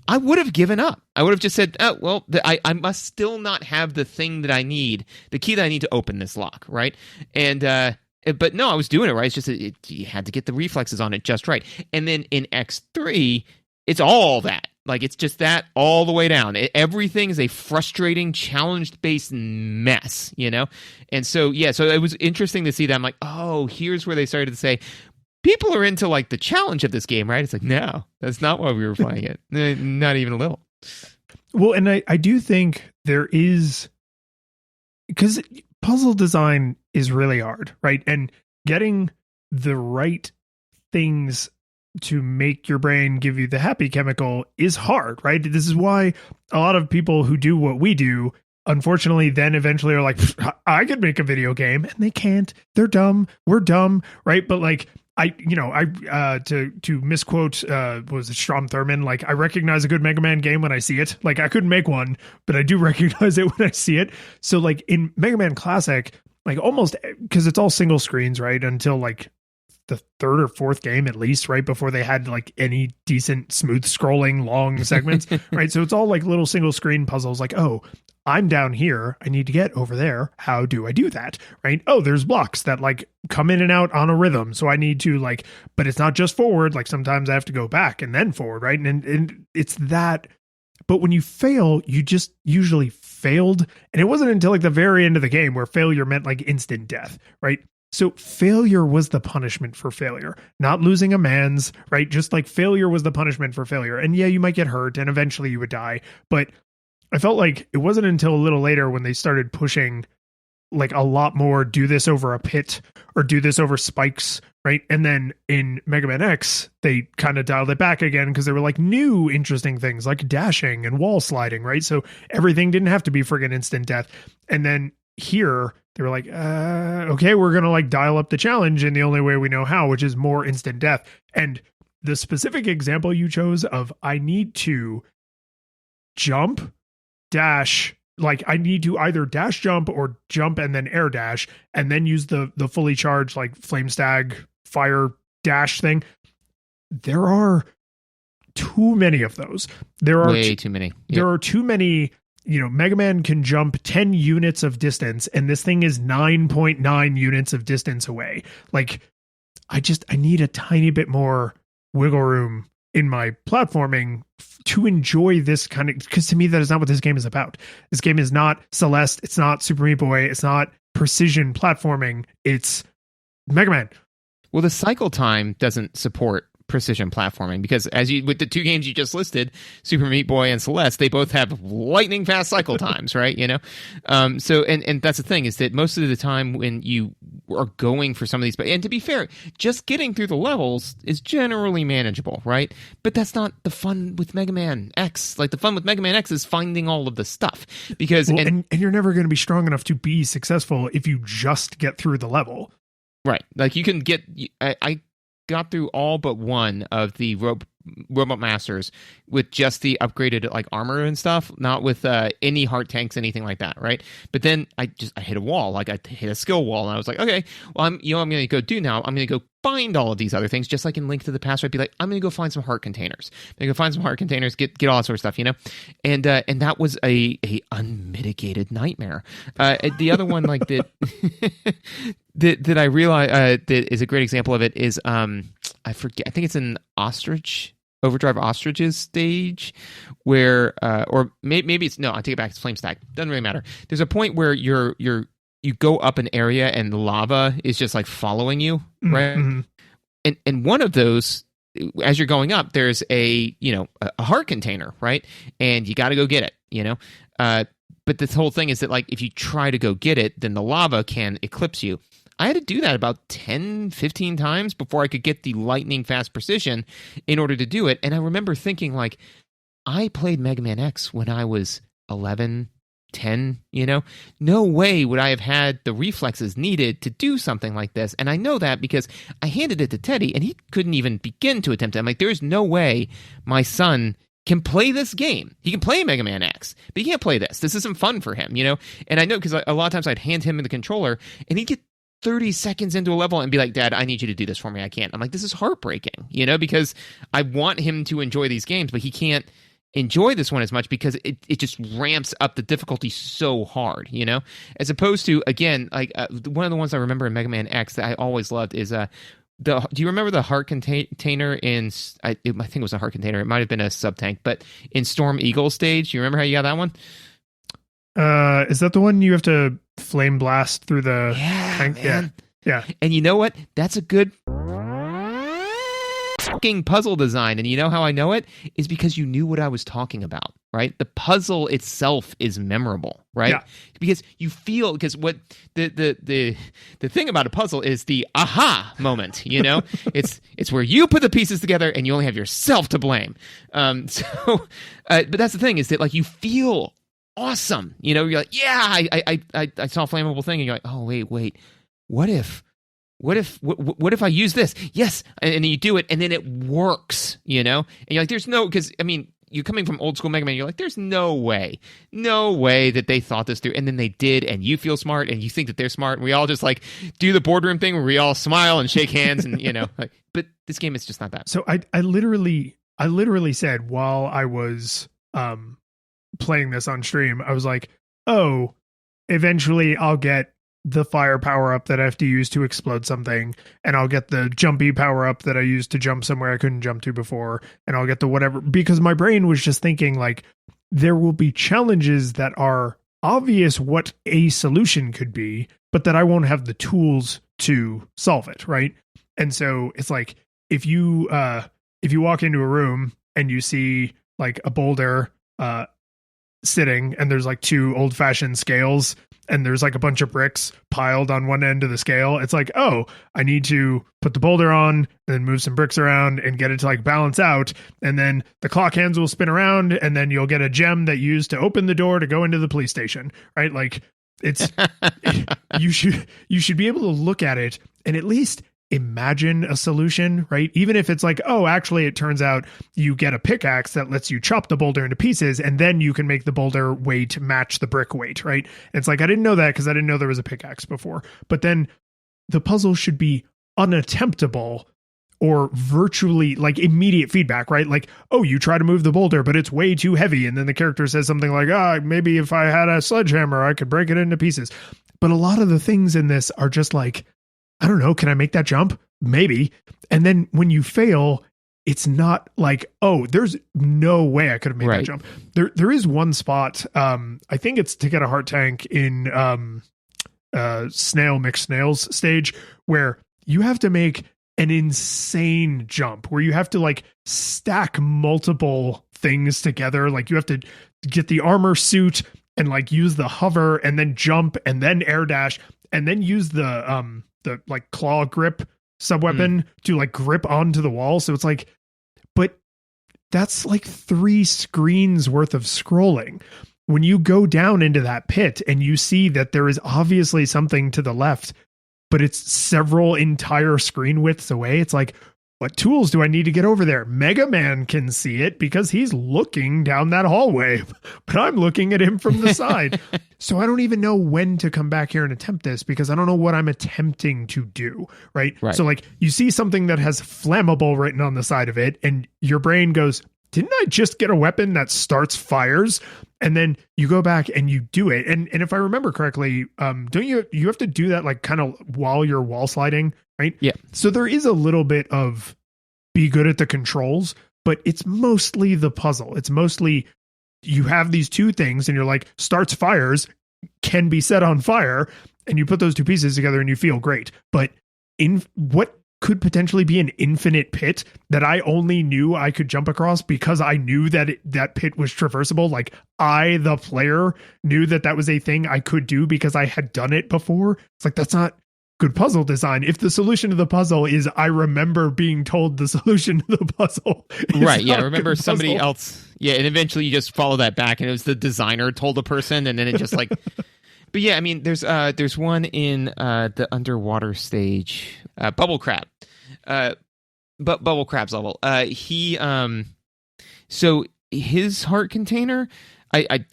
I would have given up. I would have just said, oh, well, I must still not have the thing that I need, the key that I need to open this lock, right? And but no, I was doing it right. It's just you had to get the reflexes on it just right. And then in X3, it's all that. Like, it's just that all the way down. Everything is a frustrating, challenge-based mess, And so, yeah, so it was interesting to see that. I'm like, oh, here's where they started to say, people are into, like, the challenge of this game, right? It's like, no, that's not why we were playing it. Not even a little. Well, and I do think there is, because puzzle design is really hard, right? And getting the right things to make your brain give you the happy chemical is hard, right? This is why a lot of people who do what we do, unfortunately, then eventually are like, I could make a video game, and they can't. They're dumb. We're dumb, right? But like, to misquote, was it Strom Thurmond? Like, I recognize a good Mega Man game when I see it. Like, I couldn't make one, but I do recognize it when I see it. So like in Mega Man Classic, like almost, because it's all single screens, right? Until like the 3rd or 4th game, at least, right? Before they had like any decent smooth scrolling long segments, right? So it's all like little single screen puzzles. Like, oh, I'm down here. I need to get over there. How do I do that? Right? Oh, there's blocks that like come in and out on a rhythm. So I need to like, but it's not just forward. Like sometimes I have to go back and then forward. Right. And it's that. But when you fail, you just usually failed. And it wasn't until like the very end of the game where failure meant like instant death. Right. So failure was the punishment for failure, not losing a man's, right? Just like failure was the punishment for failure. And yeah, you might get hurt and eventually you would die. But I felt like it wasn't until a little later when they started pushing like a lot more, do this over a pit or do this over spikes, right? And then in Mega Man X, they kind of dialed it back again because there were like new interesting things like dashing and wall sliding, right? So everything didn't have to be friggin' instant death. And then here they were like, okay, we're going to like dial up the challenge in the only way we know how, which is more instant death. And the specific example you chose of I need to jump, dash, like I need to either dash jump or jump and then air dash and then use the fully charged like Flame Stag fire dash thing. There are too many of those. There are way too many. Yep. There are too many. Mega Man can jump 10 units of distance and this thing is 9.9 units of distance away. Like I need a tiny bit more wiggle room in my platforming to enjoy this kind of, because to me, that is not what this game is about. This game is not Celeste. It's not Super Meat Boy. It's not precision platforming. It's Mega Man. Well, the cycle time doesn't support precision platforming because with the 2 games you just listed, Super Meat Boy and Celeste, they both have lightning fast cycle times, right? So and that's the thing, is that most of the time when you are going for some of these, and to be fair, just getting through the levels is generally manageable, right? But that's not the fun with Mega Man X. Like the fun with Mega Man X is finding all of the stuff because and you're never going to be strong enough to be successful if you just get through the level. Right. Like you can get, I got through all but one of the Robot Masters with just the upgraded like armor and stuff, not with any heart tanks, anything like that, right? But then I hit a wall, like I hit a skill wall, and I was like, okay, well I'm going to go do now. I'm going to go find all of these other things, just like in Link to the Past. I'd be like, I'm going to go find some heart containers. I'm going to go find some heart containers, get all that sort of stuff, And that was a unmitigated nightmare. The other one, like that I realize that is a great example of it is I forget, I think it's an Ostrich, Overdrive Ostrich's stage where or maybe it's, no, I take it back, it's Flame Stack, doesn't really matter. There's a point where you go up an area and the lava is just like following you, right? Mm-hmm. And one of those, as you're going up, there's a heart container, right? And you got to go get it, but this whole thing is that, like, if you try to go get it, then the lava can eclipse you. I had to do that about 10, 15 times before I could get the lightning fast precision in order to do it. And I remember thinking, like, I played Mega Man X when I was 11, 10, no way would I have had the reflexes needed to do something like this. And I know that because I handed it to Teddy and he couldn't even begin to attempt it. I'm like, there's no way my son can play this game. He can play Mega Man X, but he can't play this. This isn't fun for him, And I know because a lot of times I'd hand him the controller and he'd get 30 seconds into a level and be like, Dad, I need you to do this for me. I can't. I'm like, this is heartbreaking, because I want him to enjoy these games, but he can't enjoy this one as much because it just ramps up the difficulty so hard, as opposed to, again, like one of the ones I remember in Mega Man X that I always loved is do you remember the heart container in, I think it was a heart container, it might have been a sub-tank, but in Storm Eagle stage, you remember how you got that one? Is that the one you have to flame blast through the tank? Man. Yeah. And you know what? That's a good fucking puzzle design. And you know how I know it? Is because you knew what I was talking about, right? The puzzle itself is memorable, right? Yeah. Because you feel, because what the thing about a puzzle is the aha moment, it's where you put the pieces together and you only have yourself to blame. But that's the thing, is that, like, you feel awesome, you're like, yeah, I saw a flammable thing, and you're like, oh wait, what if I use this? Yes, and then you do it, and then it works, and you're like, there's no, because I mean, you're coming from old school Mega Man, you're like, there's no way that they thought this through, and then they did, and you feel smart, and you think that they're smart, and we all just like do the boardroom thing where we all smile and shake hands, and like, but this game is just not that. So I literally said while I was playing this on stream, I was like, oh, eventually I'll get the fire power up that I have to use to explode something, and I'll get the jumpy power up that I used to jump somewhere I couldn't jump to before, and I'll get the whatever, because my brain was just thinking, like, there will be challenges that are obvious what a solution could be, but that I won't have the tools to solve it, right? And so it's like, if you walk into a room and you see like a boulder sitting, and there's like two old-fashioned scales, and there's like a bunch of bricks piled on one end of the scale, it's like, oh, I need to put the boulder on and then move some bricks around and get it to like balance out, and then the clock hands will spin around, and then you'll get a gem that you use to open the door to go into the police station, right? Like, it's you should be able to look at it and at least imagine a solution, right? Even if it's like, oh, actually it turns out you get a pickaxe that lets you chop the boulder into pieces, and then you can make the boulder weight match the brick weight, right? And it's like, I didn't know that because I didn't know there was a pickaxe before. But then the puzzle should be unattemptable or virtually like immediate feedback, right? Like, oh, you try to move the boulder, but it's way too heavy. And then the character says something like, maybe if I had a sledgehammer, I could break it into pieces. But a lot of the things in this are just like, I don't know, can I make that jump? Maybe. And then when you fail, it's not like, oh, there's no way I could have made that jump. There is one spot, I think it's to get a heart tank in Snail McSnails stage, where you have to make an insane jump, where you have to like stack multiple things together. Like, you have to get the armor suit and like use the hover and then jump and then air dash and then use the like claw grip subweapon to like grip onto the wall. So it's like, but that's like 3 screens worth of scrolling. When you go down into that pit and you see that there is obviously something to the left, but it's several entire screen widths away, it's like, what tools do I need to get over there? Mega Man can see it because he's looking down that hallway, but I'm looking at him from the side. So I don't even know when to come back here and attempt this, because I don't know what I'm attempting to do, right? So like, you see something that has flammable written on the side of it, and your brain goes, didn't I just get a weapon that starts fires? and then you go back and you do it. And if I remember correctly, don't you have to do that like kind of while you're wall sliding, right? Yeah. So there is a little bit of be good at the controls, but it's mostly the puzzle. It's mostly you have these two things and you're like, starts fires, can be set on fire, and you put those two pieces together and you feel great. But in what could potentially be an infinite pit that I only knew I could jump across because I knew that that pit was traversable. Like I, the player, knew that was a thing I could do because I had done it before. It's like, that's not good puzzle design. If the solution to the puzzle is I remember being told the solution to the puzzle. Right. Yeah. I remember somebody else. Yeah. And eventually you just follow that back and it was the designer told a person and then it just like, but yeah, I mean, there's one in the underwater stage, Bubble Crab, Bubble Crab's level. So his heart container, I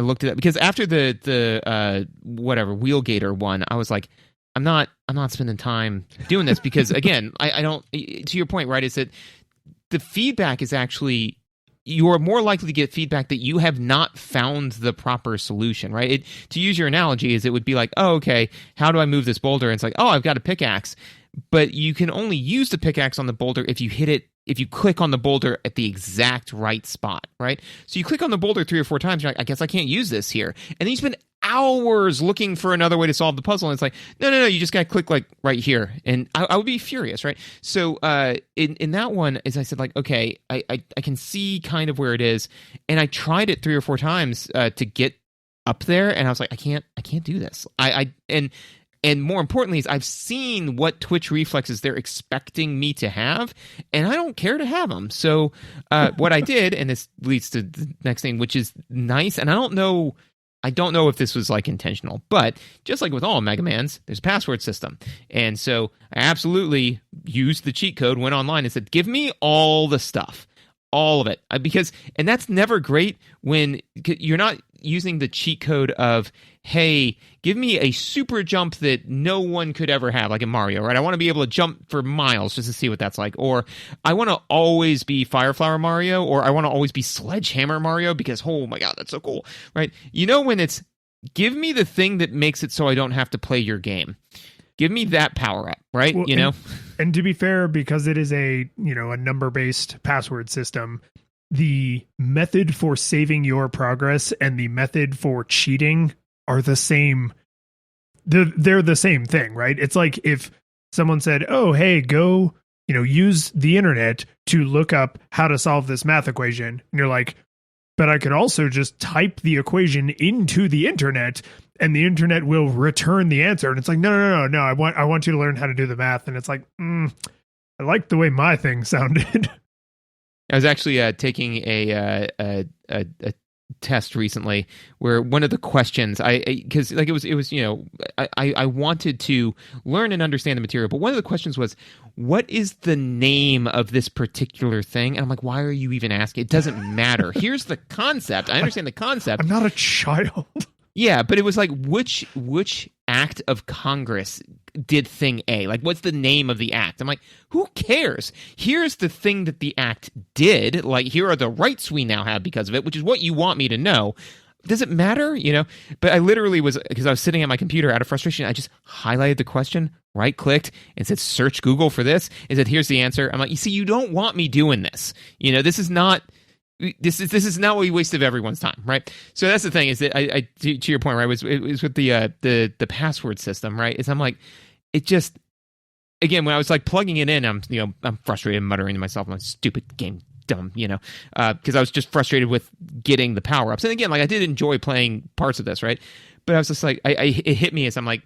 looked at that because after the whatever Wheelgator one, I was like, I'm not spending time doing this because again, I don't. To your point, right? Is that the feedback is actually. You are more likely to get feedback that you have not found the proper solution, right? To use your analogy, is it would be like, oh, okay, how do I move this boulder? And it's like, oh, I've got a pickaxe. But you can only use the pickaxe on the boulder if you hit it, if you click on the boulder at the exact right spot, right? So you click on the boulder 3 or 4 times, you're like, I guess I can't use this here. And then you spend hours looking for another way to solve the puzzle. And it's like, no, you just got to click like right here. And I would be furious, right? So in that one, as I said, like, okay, I can see kind of where it is. And I tried it 3 or 4 times to get up there. And I was like, I can't do this. And more importantly is I've seen what Twitch reflexes they're expecting me to have, and I don't care to have them. So what I did, and this leads to the next thing, which is nice, and I don't know if this was like intentional, but just like with all Mega Mans, there's a password system. And so I absolutely used the cheat code, went online and said, give me all the stuff. All of it. And that's never great when you're not using the cheat code of, hey, give me a super jump that no one could ever have, like in Mario, right? I want to be able to jump for miles just to see what that's like. Or I want to always be Fireflower Mario, or I want to always be Sledgehammer Mario because, oh my God, that's so cool, right? You know, when it's, give me the thing that makes it so I don't have to play your game. Give me that power up, right? Well, you know? And to be fair, because it is a number-based password system, the method for saving your progress and the method for cheating are the same. They're the same thing, right? It's like if someone said, oh, hey, go, use the internet to look up how to solve this math equation. And you're like, but I could also just type the equation into the internet and the internet will return the answer. And it's like, no. I want you to learn how to do the math. And it's like, I like the way my thing sounded. I was actually taking a test recently where one of the questions because like it was I wanted to learn and understand the material, but one of the questions was, what is the name of this particular thing? And I'm like, why are you even asking? It doesn't matter. Here's the concept. I understand the concept. I'm not a child. Yeah, but it was like, which act of Congress did thing A? Like, what's the name of the act? I'm like, who cares? Here's the thing that the act did. Like, here are the rights we now have because of it, which is what you want me to know. Does it matter? But I literally because I was sitting at my computer out of frustration, I just highlighted the question, right-clicked, and said, search Google for this, and said, here's the answer. I'm like, you see, you don't want me doing this. This is not... This is not a waste of everyone's time, right? So that's the thing is that I to your point, right? It was with the password system, right? Is I'm like, it just, again, when I was like plugging it in, I'm frustrated, muttering to myself, I'm like, stupid game, dumb, because I was just frustrated with getting the power ups. And again, like I did enjoy playing parts of this, right? But I was just like, it hit me as I'm like,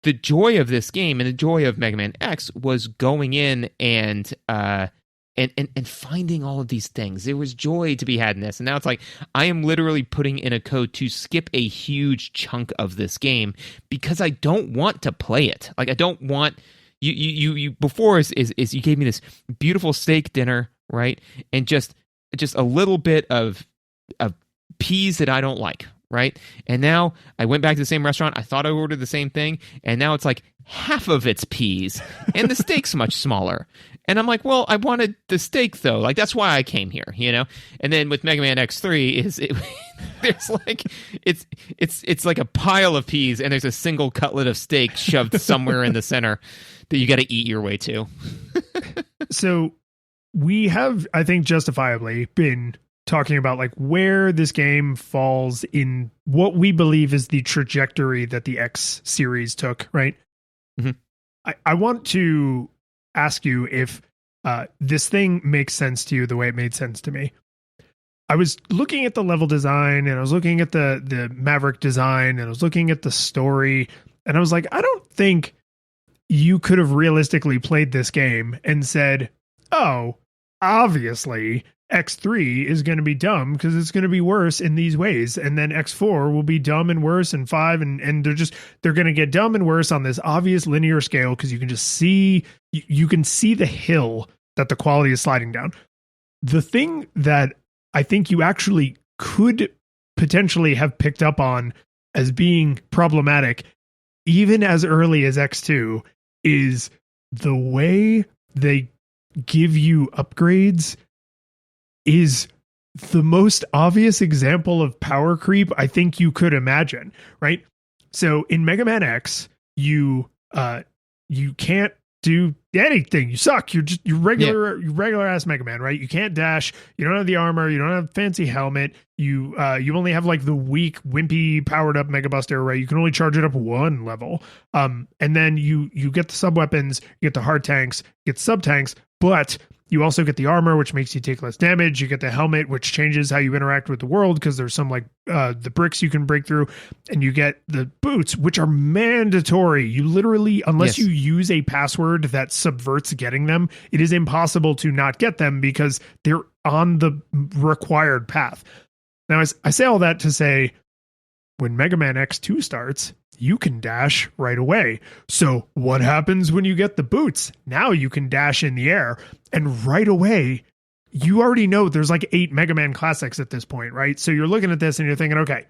the joy of this game and the joy of Mega Man X was going in and finding all of these things. There was joy to be had in this. And now it's like, I am literally putting in a code to skip a huge chunk of this game because I don't want to play it. Like, I don't want you before is you gave me this beautiful steak dinner, right? And just a little bit of peas that I don't like, right? And now I went back to the same restaurant. I thought I ordered the same thing, and now it's like half of it's peas, and the steak's much smaller. And I'm like, well, I wanted the steak though. Like that's why I came here, you know. And then with Mega Man X3, there's like it's like a pile of peas, and there's a single cutlet of steak shoved somewhere in the center that you got to eat your way to. So we have, I think, justifiably been talking about like where this game falls in what we believe is the trajectory that the X series took, right? Mm-hmm. I want to ask you if this thing makes sense to you the way it made sense to me. I was looking at the level design, and I was looking at the Maverick design, and I was looking at the story, and I was like, I don't think you could have realistically played this game and said, oh, obviously X3 is going to be dumb because it's going to be worse in these ways. And then X4 will be dumb and worse, and 5. And they're going to get dumb and worse on this obvious linear scale because you can just see, you can see the hill that the quality is sliding down. The thing that I think you actually could potentially have picked up on as being problematic, even as early as X2, is the way they give you upgrades is the most obvious example of power creep I think you could imagine, right? So in Mega Man X, you can't do anything. You suck. You're regular ass Mega Man, right? You can't dash. You don't have the armor. You don't have fancy helmet. You only have like the weak, wimpy, powered up Mega Buster, right? You can only charge it up 1 level. And then you get the sub weapons, you get the hard tanks, you get sub tanks, but you also get the armor, which makes you take less damage. You get the helmet, which changes how you interact with the world because there's some like the bricks you can break through, and you get the boots, which are mandatory. You literally, unless you use a password that subverts getting them, it is impossible to not get them because they're on the required path. Now, I say all that to say, when Mega Man X2 starts, you can dash right away. So what happens when you get the boots? Now you can dash in the air, and right away, you already know there's like 8 Mega Man classics at this point, right? So you're looking at this and you're thinking, okay,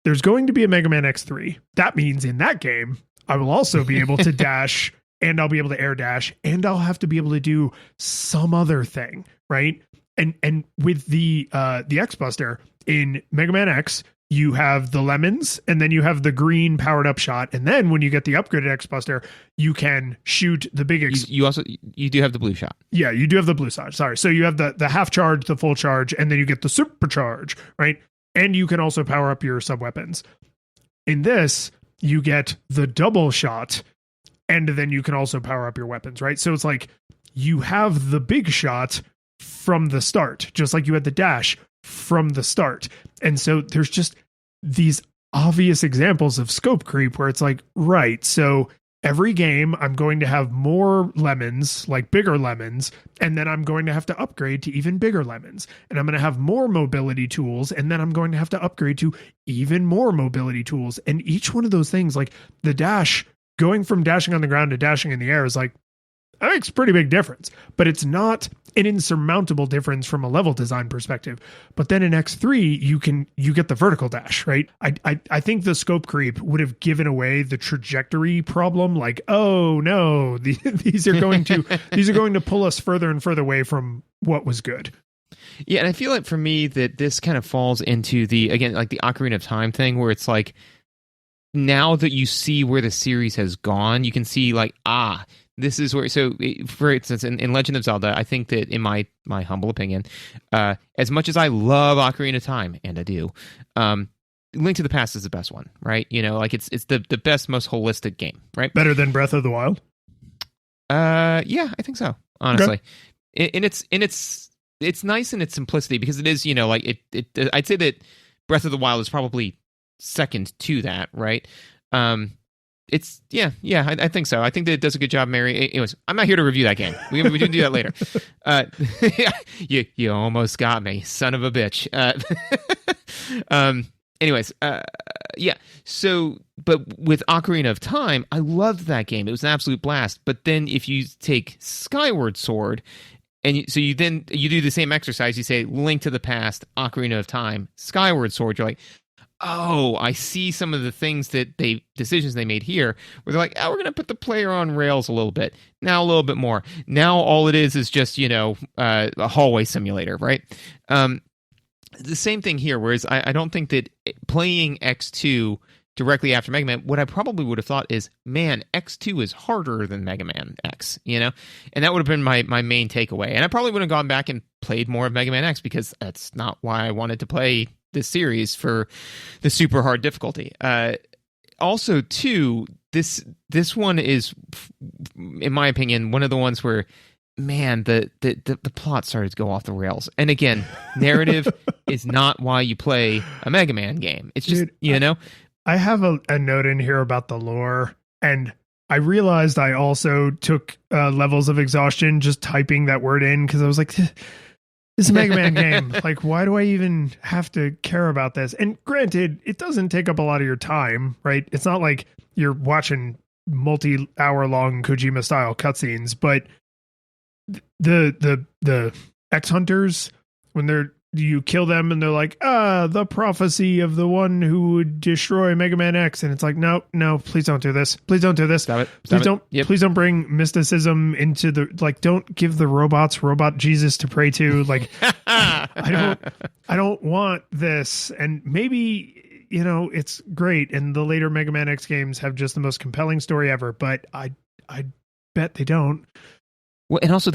there's going to be a Mega Man X3. That means in that game, I will also be able to dash, and I'll be able to air dash, and I'll have to be able to do some other thing, right? And with the X Buster in Mega Man X, you have the lemons, and then you have the green powered up shot. And then when you get the upgraded X Buster, you can shoot the big... You do have the blue shot. Yeah, you do have the blue shot. Sorry. So you have the half charge, the full charge, and then you get the supercharge, right? And you can also power up your sub weapons. In this, you get the double shot, and then you can also power up your weapons, right? So it's like you have the big shot from the start, just like you had the dash from the start. And so there's just these obvious examples of scope creep where it's like, right, so every game I'm going to have more lemons, like bigger lemons, and then I'm going to have to upgrade to even bigger lemons. And I'm going to have more mobility tools, and then I'm going to have to upgrade to even more mobility tools. And each one of those things, like the dash, going from dashing on the ground to dashing in the air is like, that makes a pretty big difference, but it's not an insurmountable difference from a level design perspective. But then in X3, you get the vertical dash, right? I think the scope creep would have given away the trajectory problem. Like, oh no, these are going to pull us further and further away from what was good. Yeah, and I feel like for me that this kind of falls into the, again, like the Ocarina of Time thing, where it's like, now that you see where the series has gone, you can see like, this is where, so for instance, in Legend of Zelda, I think that in my humble opinion, as much as I love Ocarina of Time, and I do, Link to the Past is the best one, right? You know, like it's the best, most holistic game, right? Better than Breath of the Wild? Yeah, I think so, honestly. Okay. And it's nice in its simplicity because it is, you know, like it I'd say that Breath of the Wild is probably second to that, right? It's I think so. I think that it does a good job, Mary. Anyways, I'm not here to review that game. We can do that later. You almost got me, son of a bitch. Anyways, yeah. So, but with Ocarina of Time, I loved that game. It was an absolute blast. But then if you take Skyward Sword, and you do the same exercise, you say Link to the Past, Ocarina of Time, Skyward Sword, you're like, oh, I see some of the decisions they made here, where they're like, oh, we're going to put the player on rails a little bit. Now a little bit more. Now all it is just, a hallway simulator, right? The same thing here, whereas I don't think that playing X2 directly after Mega Man, what I probably would have thought is, man, X2 is harder than Mega Man X, and that would have been my main takeaway. And I probably would have gone back and played more of Mega Man X, because that's not why I wanted to play this series for the super hard difficulty. Also, too, this one is, in my opinion, one of the ones where, man, the plot started to go off the rails. And again, narrative is not why you play a Mega Man game. It's just, I have a note in here about the lore, and I realized I also took levels of exhaustion just typing that word in, because I was like, this is a Mega Man game. Like, why do I even have to care about this? And granted, it doesn't take up a lot of your time, right? It's not like you're watching multi-hour long Kojima style cutscenes, but the X Hunters, when you kill them and they're like, the prophecy of the one who would destroy Mega Man X, and it's like, no, please don't do this. Please don't do this. Stop it. Please don't bring mysticism into don't give the robots robot Jesus to pray to. Like, I don't want this. And maybe, it's great, and the later Mega Man X games have just the most compelling story ever, but I bet they don't. Well, and also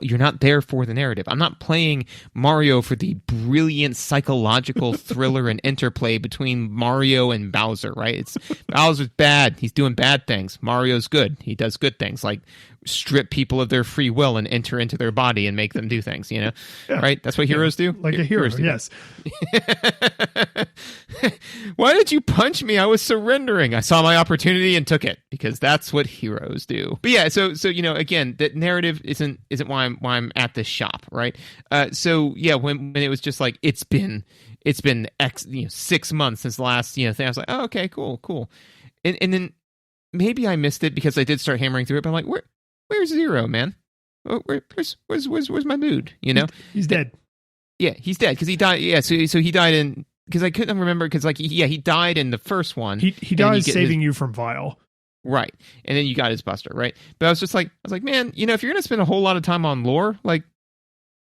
you're not there for the narrative. I'm not playing Mario for the brilliant psychological thriller and interplay between Mario and Bowser, right? Bowser's bad. He's doing bad things. Mario's good. He does good things, like strip people of their free will and enter into their body and make them do things, Yeah. Right? That's what heroes do? Like a hero, yes. Why did you punch me? I was surrendering. I saw my opportunity and took it, because that's what heroes do. But yeah, so again, that narrative isn't why I'm at this shop, right? So yeah, when it was just like, it's been 6 months since the last thing, I was like, oh, okay, cool. And then maybe I missed it because I did start hammering through it, but I'm like, where's Zero, man? Where's my dude? He's dead. Yeah, he's dead because he died. Yeah, so he died in, because I couldn't remember, because he died in the first one. He dies saving you from Vile. Right, and then you got his Buster, right? But I was like, man, if you're gonna spend a whole lot of time on lore, like,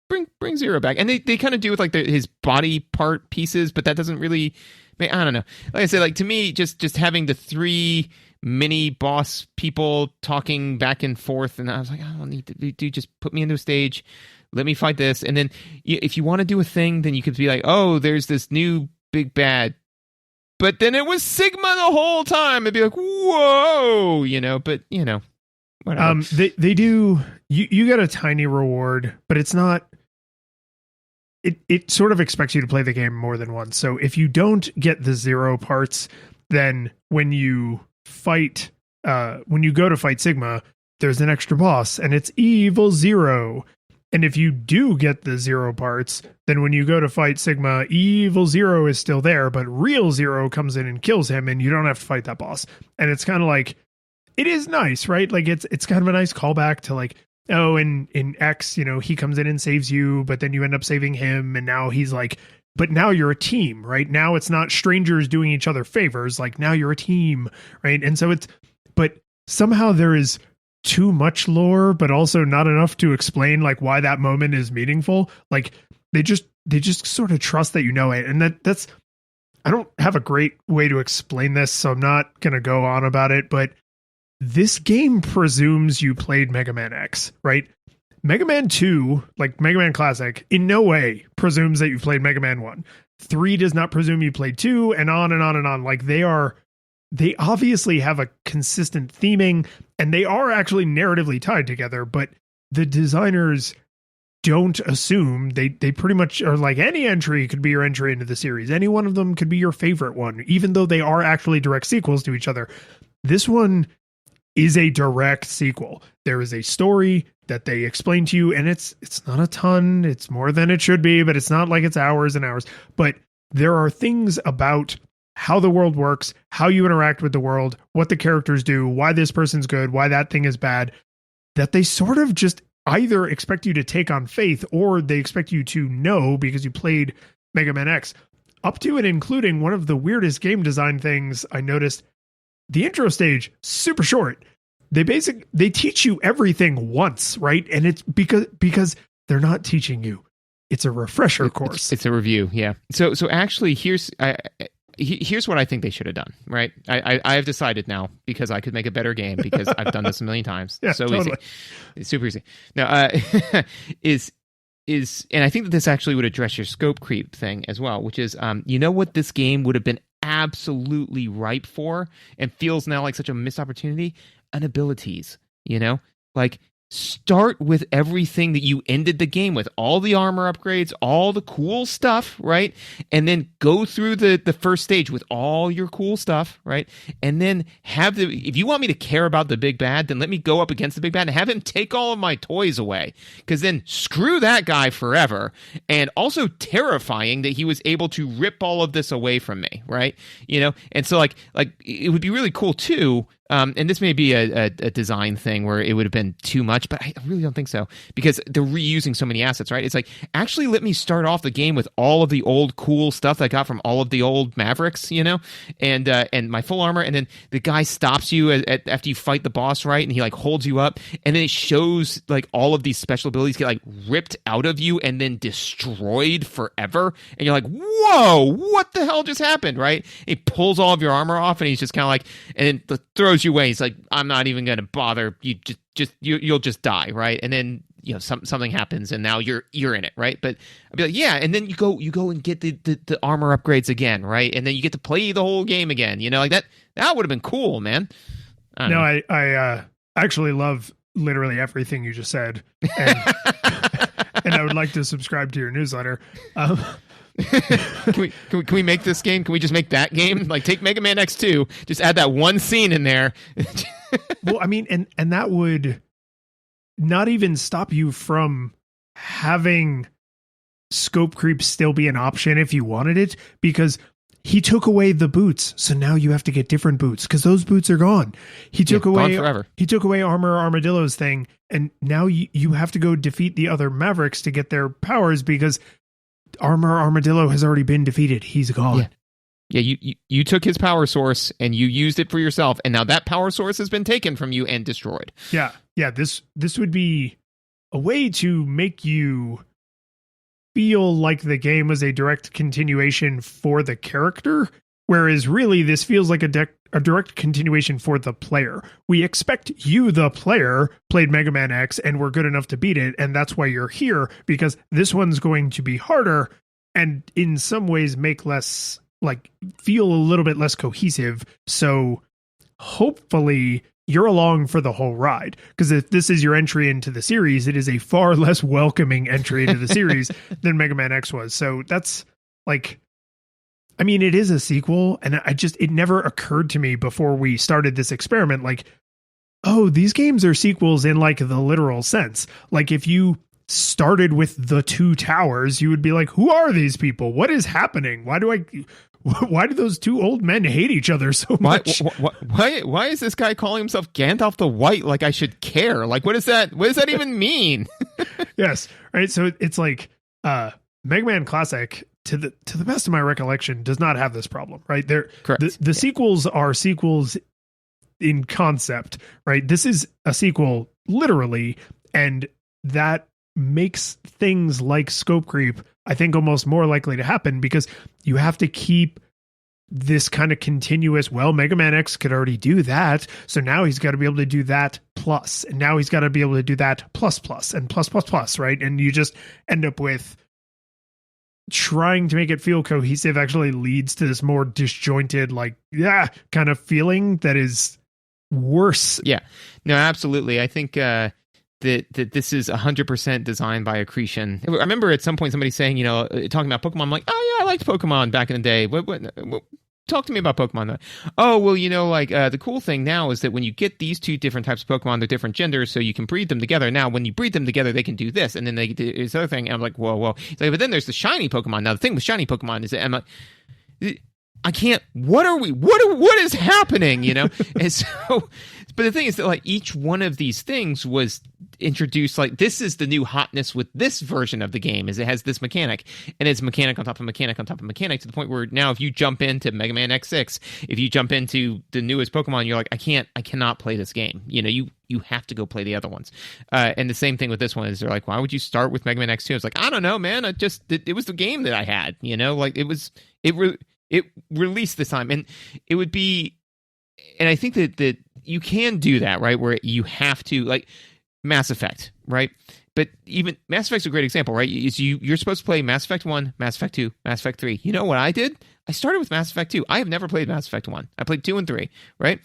bring Zero back. And they kind of do with like his body part pieces, but that doesn't really, I don't know. Like I said, like, to me, just having the 3 mini boss people talking back and forth, and I was like, I don't need to do, just put me into a stage, let me fight this. And then if you want to do a thing, then you could be like, oh, there's this new big bad, but then it was Sigma the whole time. It'd be like, whoa, but whatever. They do, you get a tiny reward, but it's not, it sort of expects you to play the game more than once. So if you don't get the Zero parts, then when you go to fight Sigma, there's an extra boss, and it's Evil Zero. And if you do get the Zero parts, then when you go to fight Sigma, Evil Zero is still there, but Real Zero comes in and kills him, and you don't have to fight that boss. And it's kind of like, it is nice, right? Like, it's kind of a nice callback to like, oh, in X, he comes in and saves you, but then you end up saving him, and now he's like, but now you're a team, right? Now it's not strangers doing each other favors. Like, now you're a team, right? And so but somehow there is too much lore, but also not enough to explain like why that moment is meaningful. Like, they just sort of trust that it. And that's, I don't have a great way to explain this, so I'm not going to go on about it, but this game presumes you played Mega Man X, right? Mega Man 2, like Mega Man Classic, in no way presumes that you've played Mega Man 1. 3 does not presume you played 2, and on and on and on. Like, they obviously have a consistent theming, and they are actually narratively tied together, but the designers don't assume. They pretty much are like, any entry could be your entry into the series. Any one of them could be your favorite one, even though they are actually direct sequels to each other. This one is a direct sequel. There is a story that they explain to you, and it's not a ton. It's more than it should be, but it's not like it's hours and hours. But there are things about how the world works, how you interact with the world, what the characters do, why this person's good, why that thing is bad, that they sort of just either expect you to take on faith, or they expect you to know because you played Mega Man X. up to and including one of the weirdest game design things I noticed. The intro stage, super short. They teach you everything once, right? And it's because they're not teaching you. It's a refresher course. It's a review, yeah. So actually, here's what I think they should have done, right? I have decided now, because I could make a better game, because I've done this a million times. Yeah, so totally. easy. It's super easy. Now, is and I think that this actually would address your scope creep thing as well, which is, you know what this game would have been absolutely ripe for and feels now like such a missed opportunity? An abilities, you know? Like, start with everything that you ended the game with, all the armor upgrades, all the cool stuff, right? And then go through the first stage with all your cool stuff, right? And then if you want me to care about the big bad, then let me go up against the big bad and have him take all of my toys away. Because then screw that guy forever. And also terrifying that he was able to rip all of this away from me, right? You know? And so like it would be really cool too. And this may be a design thing where it would have been too much, but I really don't think so, because they're reusing so many assets, right? It's like, actually let me start off the game with all of the old cool stuff that I got from all of the old Mavericks, you know, and my full armor, and then the guy stops you after you fight the boss, right? And he like holds you up, and then it shows like all of these special abilities get like ripped out of you and then destroyed forever, and you're like, whoa, what the hell just happened, right? And he pulls all of your armor off, and he's just kind of like, and then throws you away. He's like, I'm not even going to bother. You'll just die, right? And then something happens, and now you're in it, right? But I'd be like, yeah, and then you go and get the armor upgrades again, right? And then you get to play the whole game again, like that would have been cool, man. I actually love literally everything you just said, and, and I would like to subscribe to your newsletter. Can we make this game? Can we just make that game? Like, take Mega Man X2, just add that one scene in there. Well, I mean, and that would not even stop you from having scope creep still be an option if you wanted it, because he took away the boots, so now you have to get different boots because those boots are gone. He took away Armor Armadillo's thing, and now you have to go defeat the other Mavericks to get their powers because Armor Armadillo has already been defeated. He's gone. Yeah, you took his power source and you used it for yourself, and now that power source has been taken from you and destroyed. Yeah. This would be a way to make you feel like the game was a direct continuation for the character, whereas really this feels like a direct continuation for the player. We expect you, the player, played Mega Man X and were good enough to beat it, and that's why you're here, because this one's going to be harder and in some ways make less, like, feel a little bit less cohesive. So hopefully you're along for the whole ride, because if this is your entry into the series, it is a far less welcoming entry into the series than Mega Man X was. So that's like, I mean, it is a sequel, and it never occurred to me before we started this experiment, like, oh, these games are sequels in like the literal sense. Like, if you started with the two towers, you would be like, who are these people? What is happening? Why do those two old men hate each other so much? Why is this guy calling himself Gandalf the White? Like, I should care. Like, what does that even mean? Yes. Right. So it's like, Mega Man Classic, to the best of my recollection, does not have this problem, right? Correct. The sequels are sequels in concept, right? This is a sequel literally, and that makes things like scope creep, I think, almost more likely to happen, because you have to keep this kind of continuous, well, Mega Man X could already do that, so now he's got to be able to do that plus, and now he's got to be able to do that plus and plus, right? And you just end up with trying to make it feel cohesive actually leads to this more disjointed, like, kind of feeling that is worse. Yeah, no, absolutely. I think that this is 100% designed by Accretion. I remember at some point somebody saying, talking about Pokemon, I'm like, oh yeah, I liked Pokemon back in the day. What talk to me about Pokemon. Oh, well, the cool thing now is that when you get these two different types of Pokemon, they're different genders, so you can breed them together. Now, when you breed them together, they can do this, and then they do this other thing. And I'm like, whoa. He's like, but then there's the shiny Pokemon. Now, the thing with shiny Pokemon is that I'm like, I can't. What is happening? And so, but the thing is that like each one of these things was introduce, like, this is the new hotness with this version of the game, is it has this mechanic, and it's mechanic on top of mechanic on top of mechanic, to the point where now if you jump into Mega Man X6, if you jump into the newest Pokemon, you're like, I cannot play this game. You know, you have to go play the other ones. And the same thing with this one is they're like, why would you start with Mega Man X2? It's like, I don't know, man. It was the game that I had, you know, like it released this time, and it would be, and I think that you can do that, right? Where you have to, like Mass Effect, right? But even Mass Effect's a great example, right? You're supposed to play Mass Effect 1, Mass Effect 2, Mass Effect 3. You know what I did? I started with Mass Effect 2. I have never played Mass Effect 1. I played 2 and 3, right?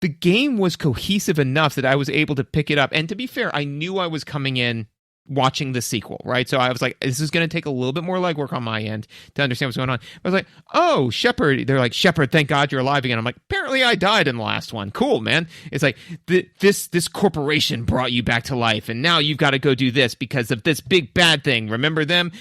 The game was cohesive enough that I was able to pick it up. And to be fair, I knew I was coming in watching the sequel, right? So I was like, this is going to take a little bit more legwork on my end to understand what's going on. I was like, oh, Shepard. They're like, Shepard, thank God you're alive again. I'm like, apparently I died in the last one. Cool, man. It's like, this corporation brought you back to life, and now you've got to go do this because of this big bad thing. Remember them?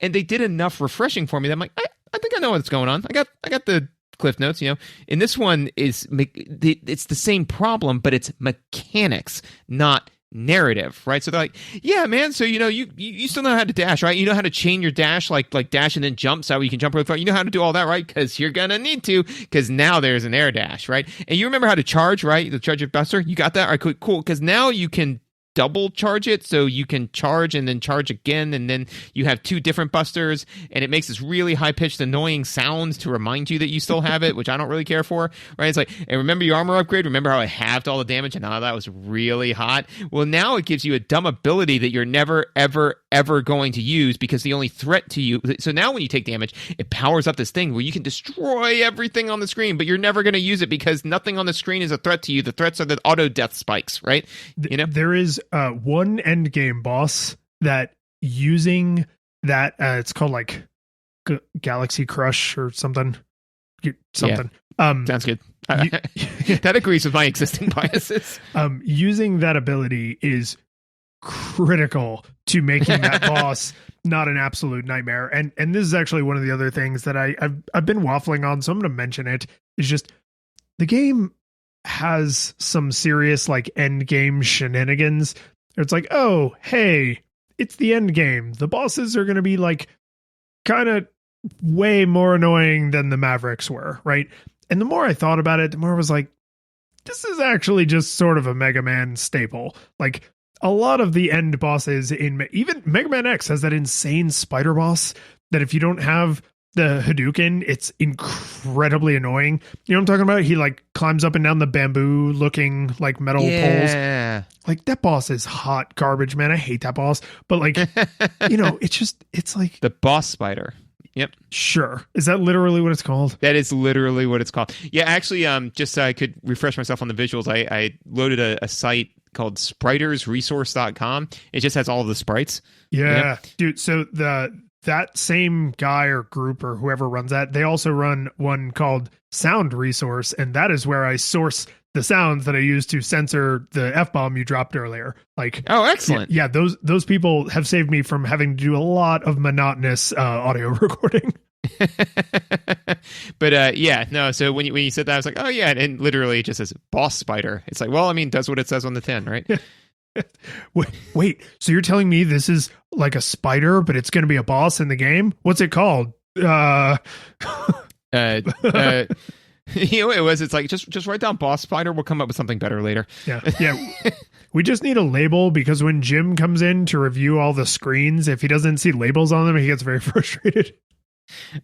And they did enough refreshing for me that I'm like, I think I know what's going on. I got the Cliff Notes, you know. In this one, it's the same problem, but it's mechanics, not narrative, right? So they're like, yeah, man, so you know, you still know how to dash, right? You know how to chain your dash, like dash and then jump, so you can jump really far. You know how to do all that, right? Because you're gonna need to, because now there's an air dash, right? And you remember how to charge, right? The charge your buster, you got that? All right, cool, because now you can double charge it, so you can charge and then charge again, and then you have 2 different busters, and it makes this really high-pitched annoying sounds to remind you that you still have it, which I don't really care for, right? It's like, and remember your armor upgrade? Remember how it halved all the damage and how that was really hot? Well, now it gives you a dumb ability that you're never, ever, ever going to use, because the only threat to you, so now when you take damage, it powers up this thing where you can destroy everything on the screen, but you're never going to use it because nothing on the screen is a threat to you. The threats are the auto death spikes, right? You know, there is one end game boss that, using that, it's called like Galaxy Crush or something. Yeah. Sounds good. That agrees with my existing biases. Using that ability is critical to making that boss not an absolute nightmare. And this is actually one of the other things that I've been waffling on, so I'm going to mention it. Is just the game has some serious like end game shenanigans. It's like, oh, hey, it's the end game. The bosses are going to be like kind of way more annoying than the Mavericks were, right? And the more I thought about it, the more I was like, this is actually just sort of a Mega Man staple. Like, a lot of the end bosses in even Mega Man X has that insane spider boss that if you don't have the Hadouken, it's incredibly annoying. You know what I'm talking about? He like climbs up and down the bamboo looking like metal poles. Like, that boss is hot garbage, man. I hate that boss. But like, you know, it's like the boss spider. Yep. Sure. Is that literally what it's called? That is literally what it's called. Yeah, actually, just so I could refresh myself on the visuals, I loaded a site called spritersresource.com. It just has all of the sprites. Yeah. You know? Dude, so that same guy or group or whoever runs that, they also run one called Sound Resource, and that is where I source the sounds that I use to censor the F-bomb you dropped earlier. Like, oh, excellent. Yeah, those people have saved me from having to do a lot of monotonous audio recording. But yeah, no, so when you said that, I was like, oh yeah, and literally it just says boss spider. It's like, well, I mean, does what it says on the tin, right? Wait, so you're telling me this is like a spider, but it's going to be a boss in the game? What's it called? You know what it was? It's like, just write down boss spider. We'll come up with something better later. Yeah. We just need a label, because when Jim comes in to review all the screens, if he doesn't see labels on them, he gets very frustrated.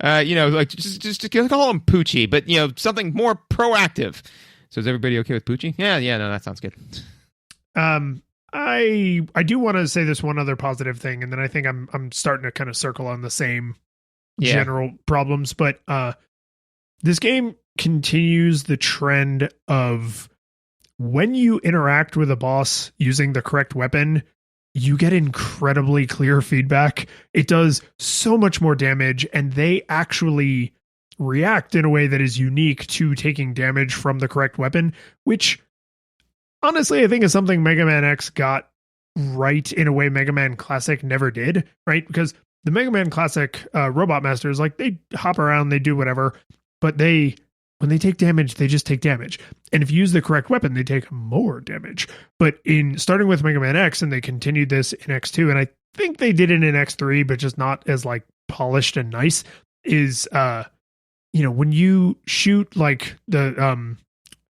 You know, like just call him Poochie, but you know, something more proactive. So is everybody okay with Poochie? Yeah, no, that sounds good. I do want to say this one other positive thing, and then I think I'm starting to kind of circle on the same general problems, but this game continues the trend of when you interact with a boss using the correct weapon, you get incredibly clear feedback. It does so much more damage, and they actually react in a way that is unique to taking damage from the correct weapon, which honestly I think is something Mega Man X got right in a way Mega Man Classic never did, right? Because the Mega Man Classic Robot Masters, like, they hop around, they do whatever, but they when they take damage, they just take damage. And if you use the correct weapon, they take more damage. But in starting with Mega Man X, and they continued this in X2, and I think they did it in X3, but just not as like polished and nice, is when you shoot like the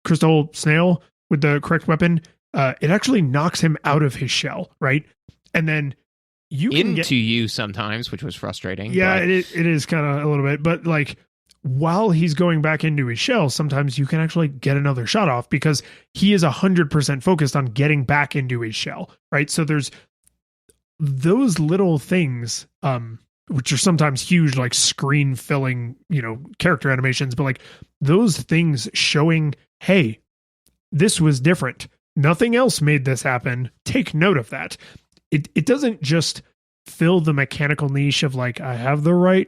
crystal snail with the correct weapon, it actually knocks him out of his shell, right? And then you can into you sometimes, which was frustrating. Yeah, but... it is kind of a little bit, but like while he's going back into his shell, sometimes you can actually get another shot off because he is 100% focused on getting back into his shell, right? So there's those little things, which are sometimes huge, like screen filling, character animations, but like those things showing, hey, this was different. Nothing else made this happen. Take note of that. It doesn't just fill the mechanical niche of like, I have the right,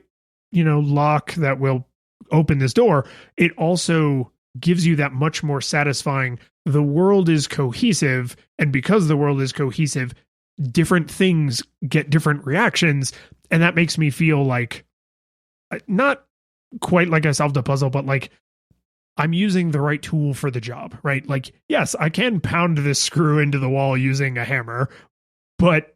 lock that will open this door. It also gives you that much more satisfying, the world is cohesive, and because the world is cohesive, different things get different reactions, and that makes me feel like, not quite like I solved a puzzle, but like I'm using the right tool for the job, right? Like, yes, I can pound this screw into the wall using a hammer, but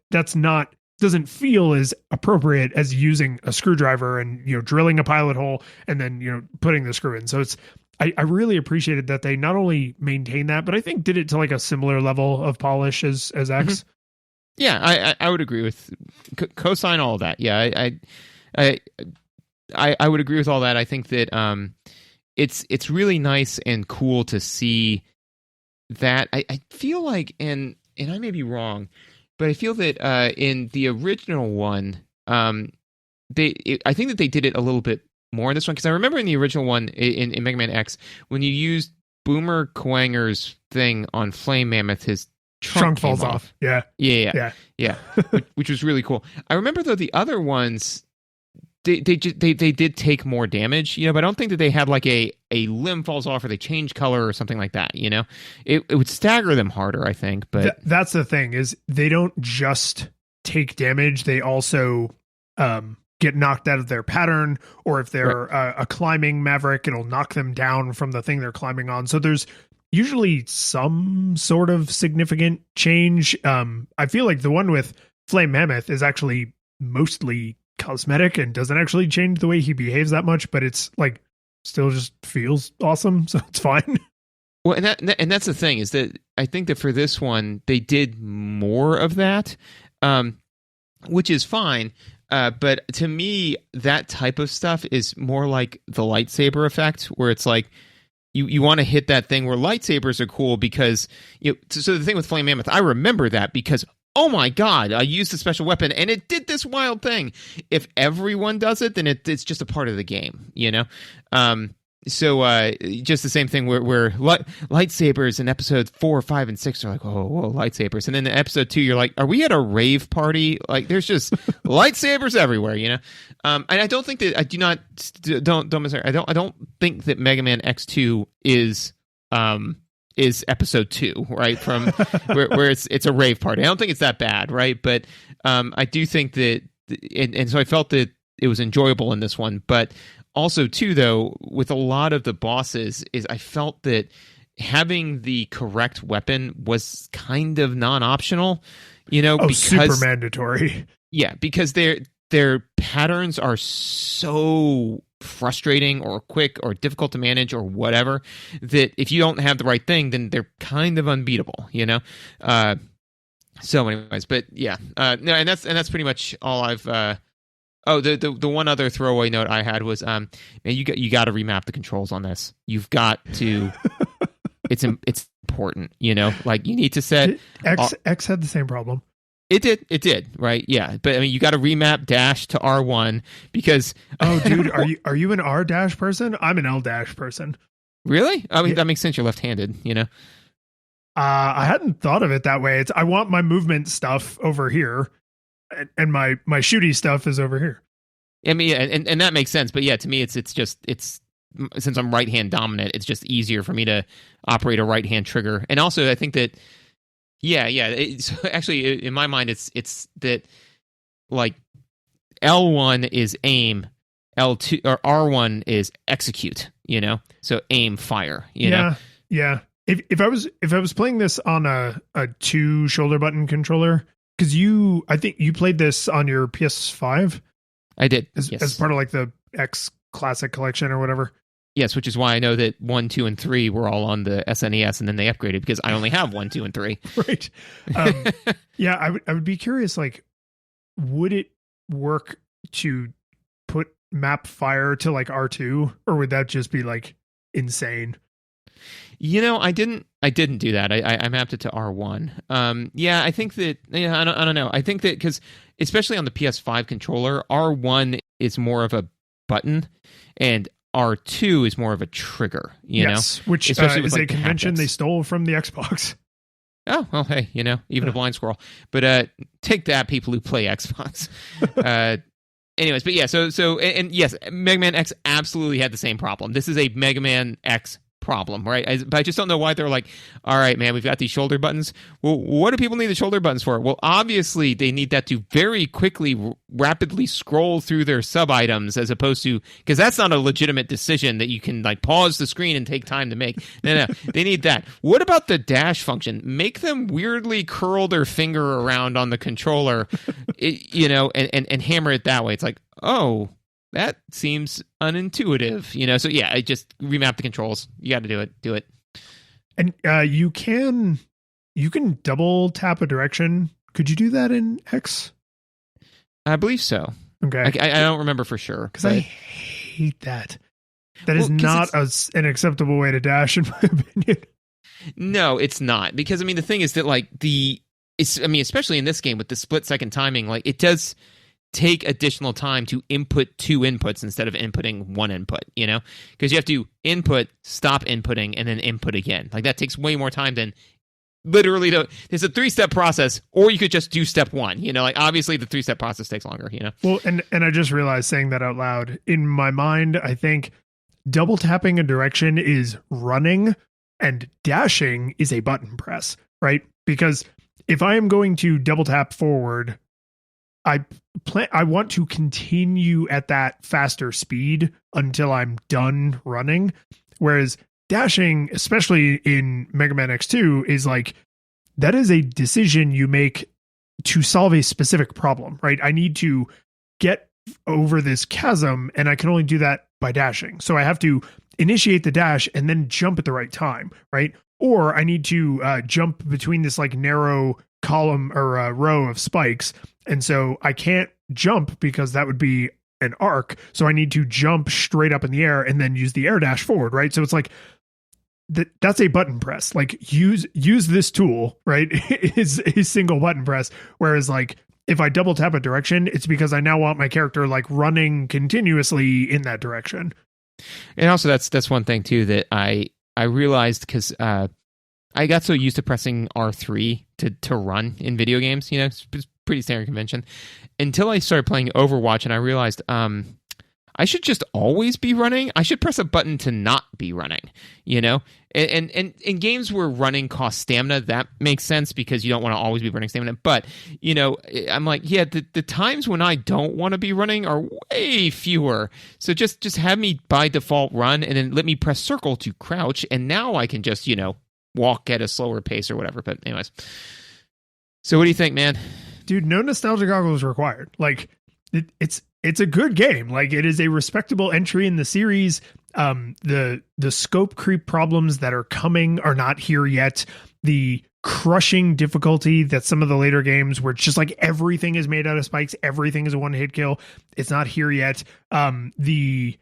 doesn't feel as appropriate as using a screwdriver and, drilling a pilot hole and then, putting the screw in. So I really appreciated that they not only maintained that, but I think did it to like a similar level of polish as X. Mm-hmm. Yeah, I would agree with co-sign all of that. Yeah, I would agree with all that. I think that it's really nice and cool to see that. I feel like, and I may be wrong, but I feel that in the original one, I think that they did it a little bit more in this one, because I remember in the original one in Mega Man X, when you used Boomer Kuwanger's thing on Flame Mammoth, his trunk falls off. Yeah. which was really cool. I remember though the other ones, they did take more damage, but I don't think that they had like a limb falls off or they change color or something like that. It would stagger them harder, I think. But that's the thing, is they don't just take damage; they also get knocked out of their pattern, or if they're a climbing maverick, it'll knock them down from the thing they're climbing on. So there's usually some sort of significant change. I feel like the one with Flame Mammoth is actually mostly cosmetic and doesn't actually change the way he behaves that much, but it's like still just feels awesome, so it's fine. Well, and that's the thing, is that I think that for this one they did more of that, which is fine. But to me, that type of stuff is more like the lightsaber effect, where it's like you want to hit that thing where lightsabers are cool because so the thing with Flame Mammoth, I remember that because, oh my God, I used a special weapon and it did this wild thing. If everyone does it, then it's just a part of the game, So just the same thing where lightsabers in episode 4, 5, and 6 are like, whoa, lightsabers. And then in episode 2, you're like, are we at a rave party? Like, there's just lightsabers everywhere, And I don't think that, don't mishear. I don't think that Mega Man X2 is episode 2, right? From where it's a rave party. I don't think it's that bad, right? But I do think that, and so I felt that it was enjoyable in this one, but also, too, though, with a lot of the bosses, is I felt that having the correct weapon was kind of non-optional, because super mandatory. Yeah, because their patterns are so frustrating or quick or difficult to manage or whatever, that if you don't have the right thing, then they're kind of unbeatable, So, anyways, but yeah, no, and that's pretty much all I've. Oh, the one other throwaway note I had was, man, you got to remap the controls on this. You've got to. it's important, like you need to set. X had the same problem. It did, right? Yeah, but I mean, you got to remap dash to R1 because. Oh, dude, are you an R dash person? I'm an L dash person. Really? I mean, that makes sense. You're left-handed, I hadn't thought of it that way. I want my movement stuff over here. And my shooty stuff is over here. I mean, and that makes sense. But yeah, to me, it's since I'm right hand dominant, it's just easier for me to operate a right hand trigger. And also, I think that actually in my mind, it's that like L1 is aim, L2 or R1 is execute, so aim, fire, know. Yeah. If I was playing this on a 2 shoulder button controller, because I think you played this on your PS5. I did, as part of like the X Classic Collection or whatever. Yes, which is why I know that 1, 2, and 3 were all on the SNES, and then they upgraded because I only have 1, 2, and 3. Right. Yeah, I would be curious. Like, would it work to put map fire to like R2, or would that just be like insane? I didn't do that. I mapped it to R1. Yeah, I think that. Yeah, I don't know. I think that because especially on the PS5 controller, R1 is more of a button, and R2 is more of a trigger, yes, which especially is with, a convention they stole from the Xbox. Oh, well, hey, even a blind squirrel. But take that, people who play Xbox. Anyways, but yeah, so yes, Mega Man X absolutely had the same problem. This is a Mega Man X problem, right? But I just don't know why they're like, all right, man, we've got these shoulder buttons. Well, what do people need the shoulder buttons for? Well, obviously they need that to very quickly, rapidly scroll through their sub items, as opposed to, because that's not a legitimate decision that you can like pause the screen and take time to make. No, they need that. What about the dash function? Make them weirdly curl their finger around on the controller, and hammer it that way. It's like, oh, that seems unintuitive, So yeah, I just remap the controls. You got to do it. And you can double tap a direction. Could you do that in X? I believe so. Okay, I don't remember for sure because I hate that. That is not an acceptable way to dash, in my opinion. No, it's not, because the thing is that like especially in this game with the split second timing, like it does take additional time to input 2 inputs instead of inputting 1 input, because you have to input, stop inputting, and then input again. Like that takes way more time than literally there's a 3-step process, or you could just do step 1, like obviously the 3-step process takes longer, Well, and I just realized, saying that out loud, in my mind, I think double tapping a direction is running and dashing is a button press, right? Because if I am going to double tap forward, I want to continue at that faster speed until I'm done running. Whereas dashing, especially in Mega Man X2, is like, that is a decision you make to solve a specific problem, right? I need to get over this chasm, and I can only do that by dashing. So I have to initiate the dash and then jump at the right time, right? Or I need to jump between this like narrow column or row of spikes. And so I can't jump because that would be an arc. So I need to jump straight up in the air and then use the air dash forward, right? So it's like that's a button press. Like use this tool, right? Is a single button press. Whereas like if I double tap a direction, it's because I now want my character like running continuously in that direction. And also that's one thing too that I realized, because I got so used to pressing R3 to run in video games, it's pretty standard convention, until I started playing Overwatch, and I realized I should just always be running. I should press a button to not be running, And in games where running costs stamina, that makes sense because you don't want to always be burning stamina. But, I'm like, yeah, the times when I don't want to be running are way fewer. So just have me by default run, and then let me press circle to crouch, and now I can just, walk at a slower pace or whatever. But anyways. So what do you think, man? Dude, no nostalgia goggles required. Like it's a good game. Like it is a respectable entry in the series. The scope creep problems that are coming are not here yet. The crushing difficulty that some of the later games, where it's just like everything is made out of spikes, everything is a one-hit kill, it's not here yet. The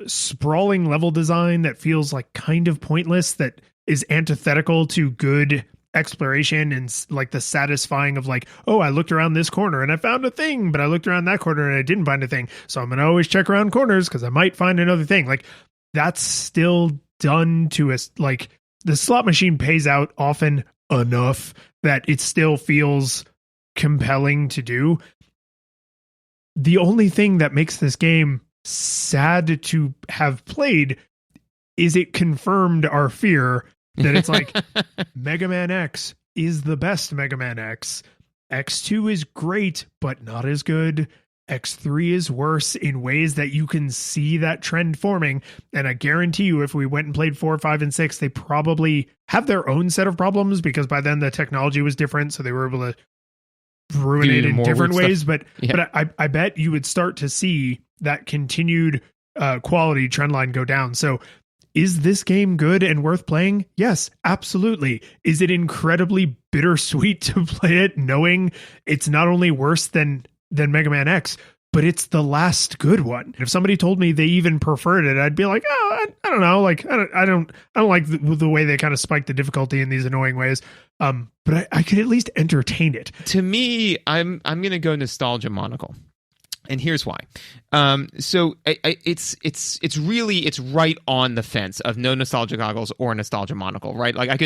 sprawling level design that feels like kind of pointless, that is antithetical to good exploration, and like the satisfying of like, oh, I looked around this corner and I found a thing, but I looked around that corner and I didn't find a thing. So I'm going to always check around corners because I might find another thing. Like that's still done to us. Like the slot machine pays out often enough that it still feels compelling to do. The only thing that makes this game sad to have played is it confirmed our fear that it's like Mega Man X is the best Mega Man X. X2 is great, but not as good. X3 is worse in ways that you can see that trend forming. And I guarantee you, if we went and played 4, 5, and 6, they probably have their own set of problems because by then the technology was different. So they were able to ruin it in different ways. But I bet you would start to see that continued quality trend line go down. So is this game good and worth playing? Yes, absolutely. Is it incredibly bittersweet to play it knowing it's not only worse than Mega Man X, but it's the last good one? If somebody told me they even preferred it, I'd be like, oh, I don't know. Like, I don't like the way they kind of spike the difficulty in these annoying ways. But I could at least entertain it. To me, I'm going to go nostalgia monocle. And here's why. So it's really right on the fence of no nostalgia goggles or nostalgia monocle, right? Like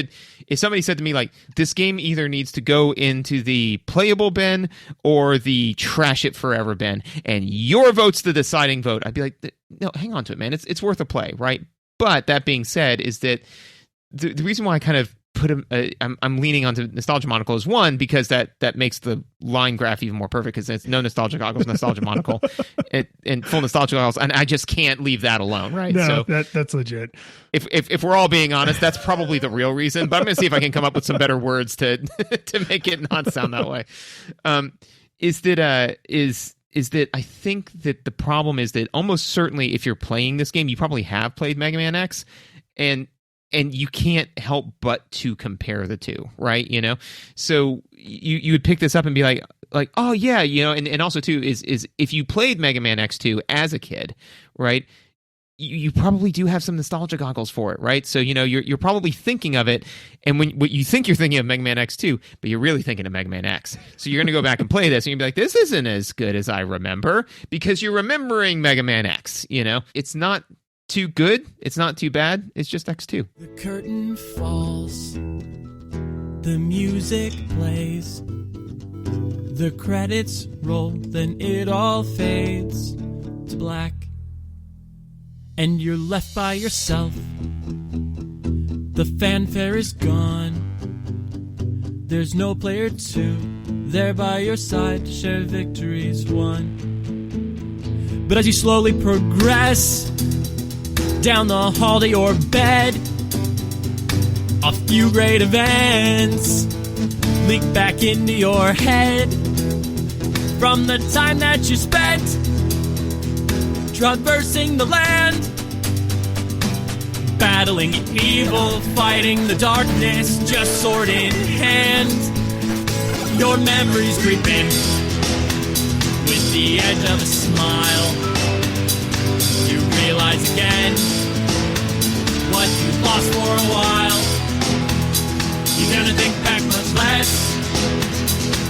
if somebody said to me like this game either needs to go into the playable bin or the trash it forever bin, and your vote's the deciding vote, I'd be like, no, hang on to it, man. It's worth a play, right? But that being said, is that the reason why I kind of I'm leaning onto nostalgia monocle is one, because that makes the line graph even more perfect, because it's no nostalgia goggles, nostalgia monocle, and full nostalgia goggles, and I just can't leave that alone, right? No, so that's legit. If we're all being honest, that's probably the real reason. But I'm going to see if I can come up with some better words to make it not sound that way. Is that I think that the problem is that almost certainly if you're playing this game, you probably have played Mega Man X, and you can't help but to compare the two, right? You know, so you would pick this up and be like, oh yeah, you know, and also too is if you played Mega Man X2 as a kid, right? You probably do have some nostalgia goggles for it, right? So you know you're probably thinking of it, and what you think you're thinking of Mega Man X2, but you're really thinking of Mega Man X. So you're going to go back and play this, and you'll be like, this isn't as good as I remember, because you're remembering Mega Man X. You know, it's not too good, it's not too bad, it's just X2. The curtain falls, the music plays, the credits roll, then it all fades to black, and you're left by yourself. The fanfare is gone, there's no player 2 there by your side to share victories won. But as you slowly progress down the hall to your bed, a few great events leak back into your head from the time that you spent traversing the land, battling evil, fighting the darkness, just sword in hand. Your memories creep in with the edge of a smile. You realize again what you lost for a while. You're gonna think back much less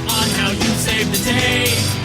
on how you saved the day.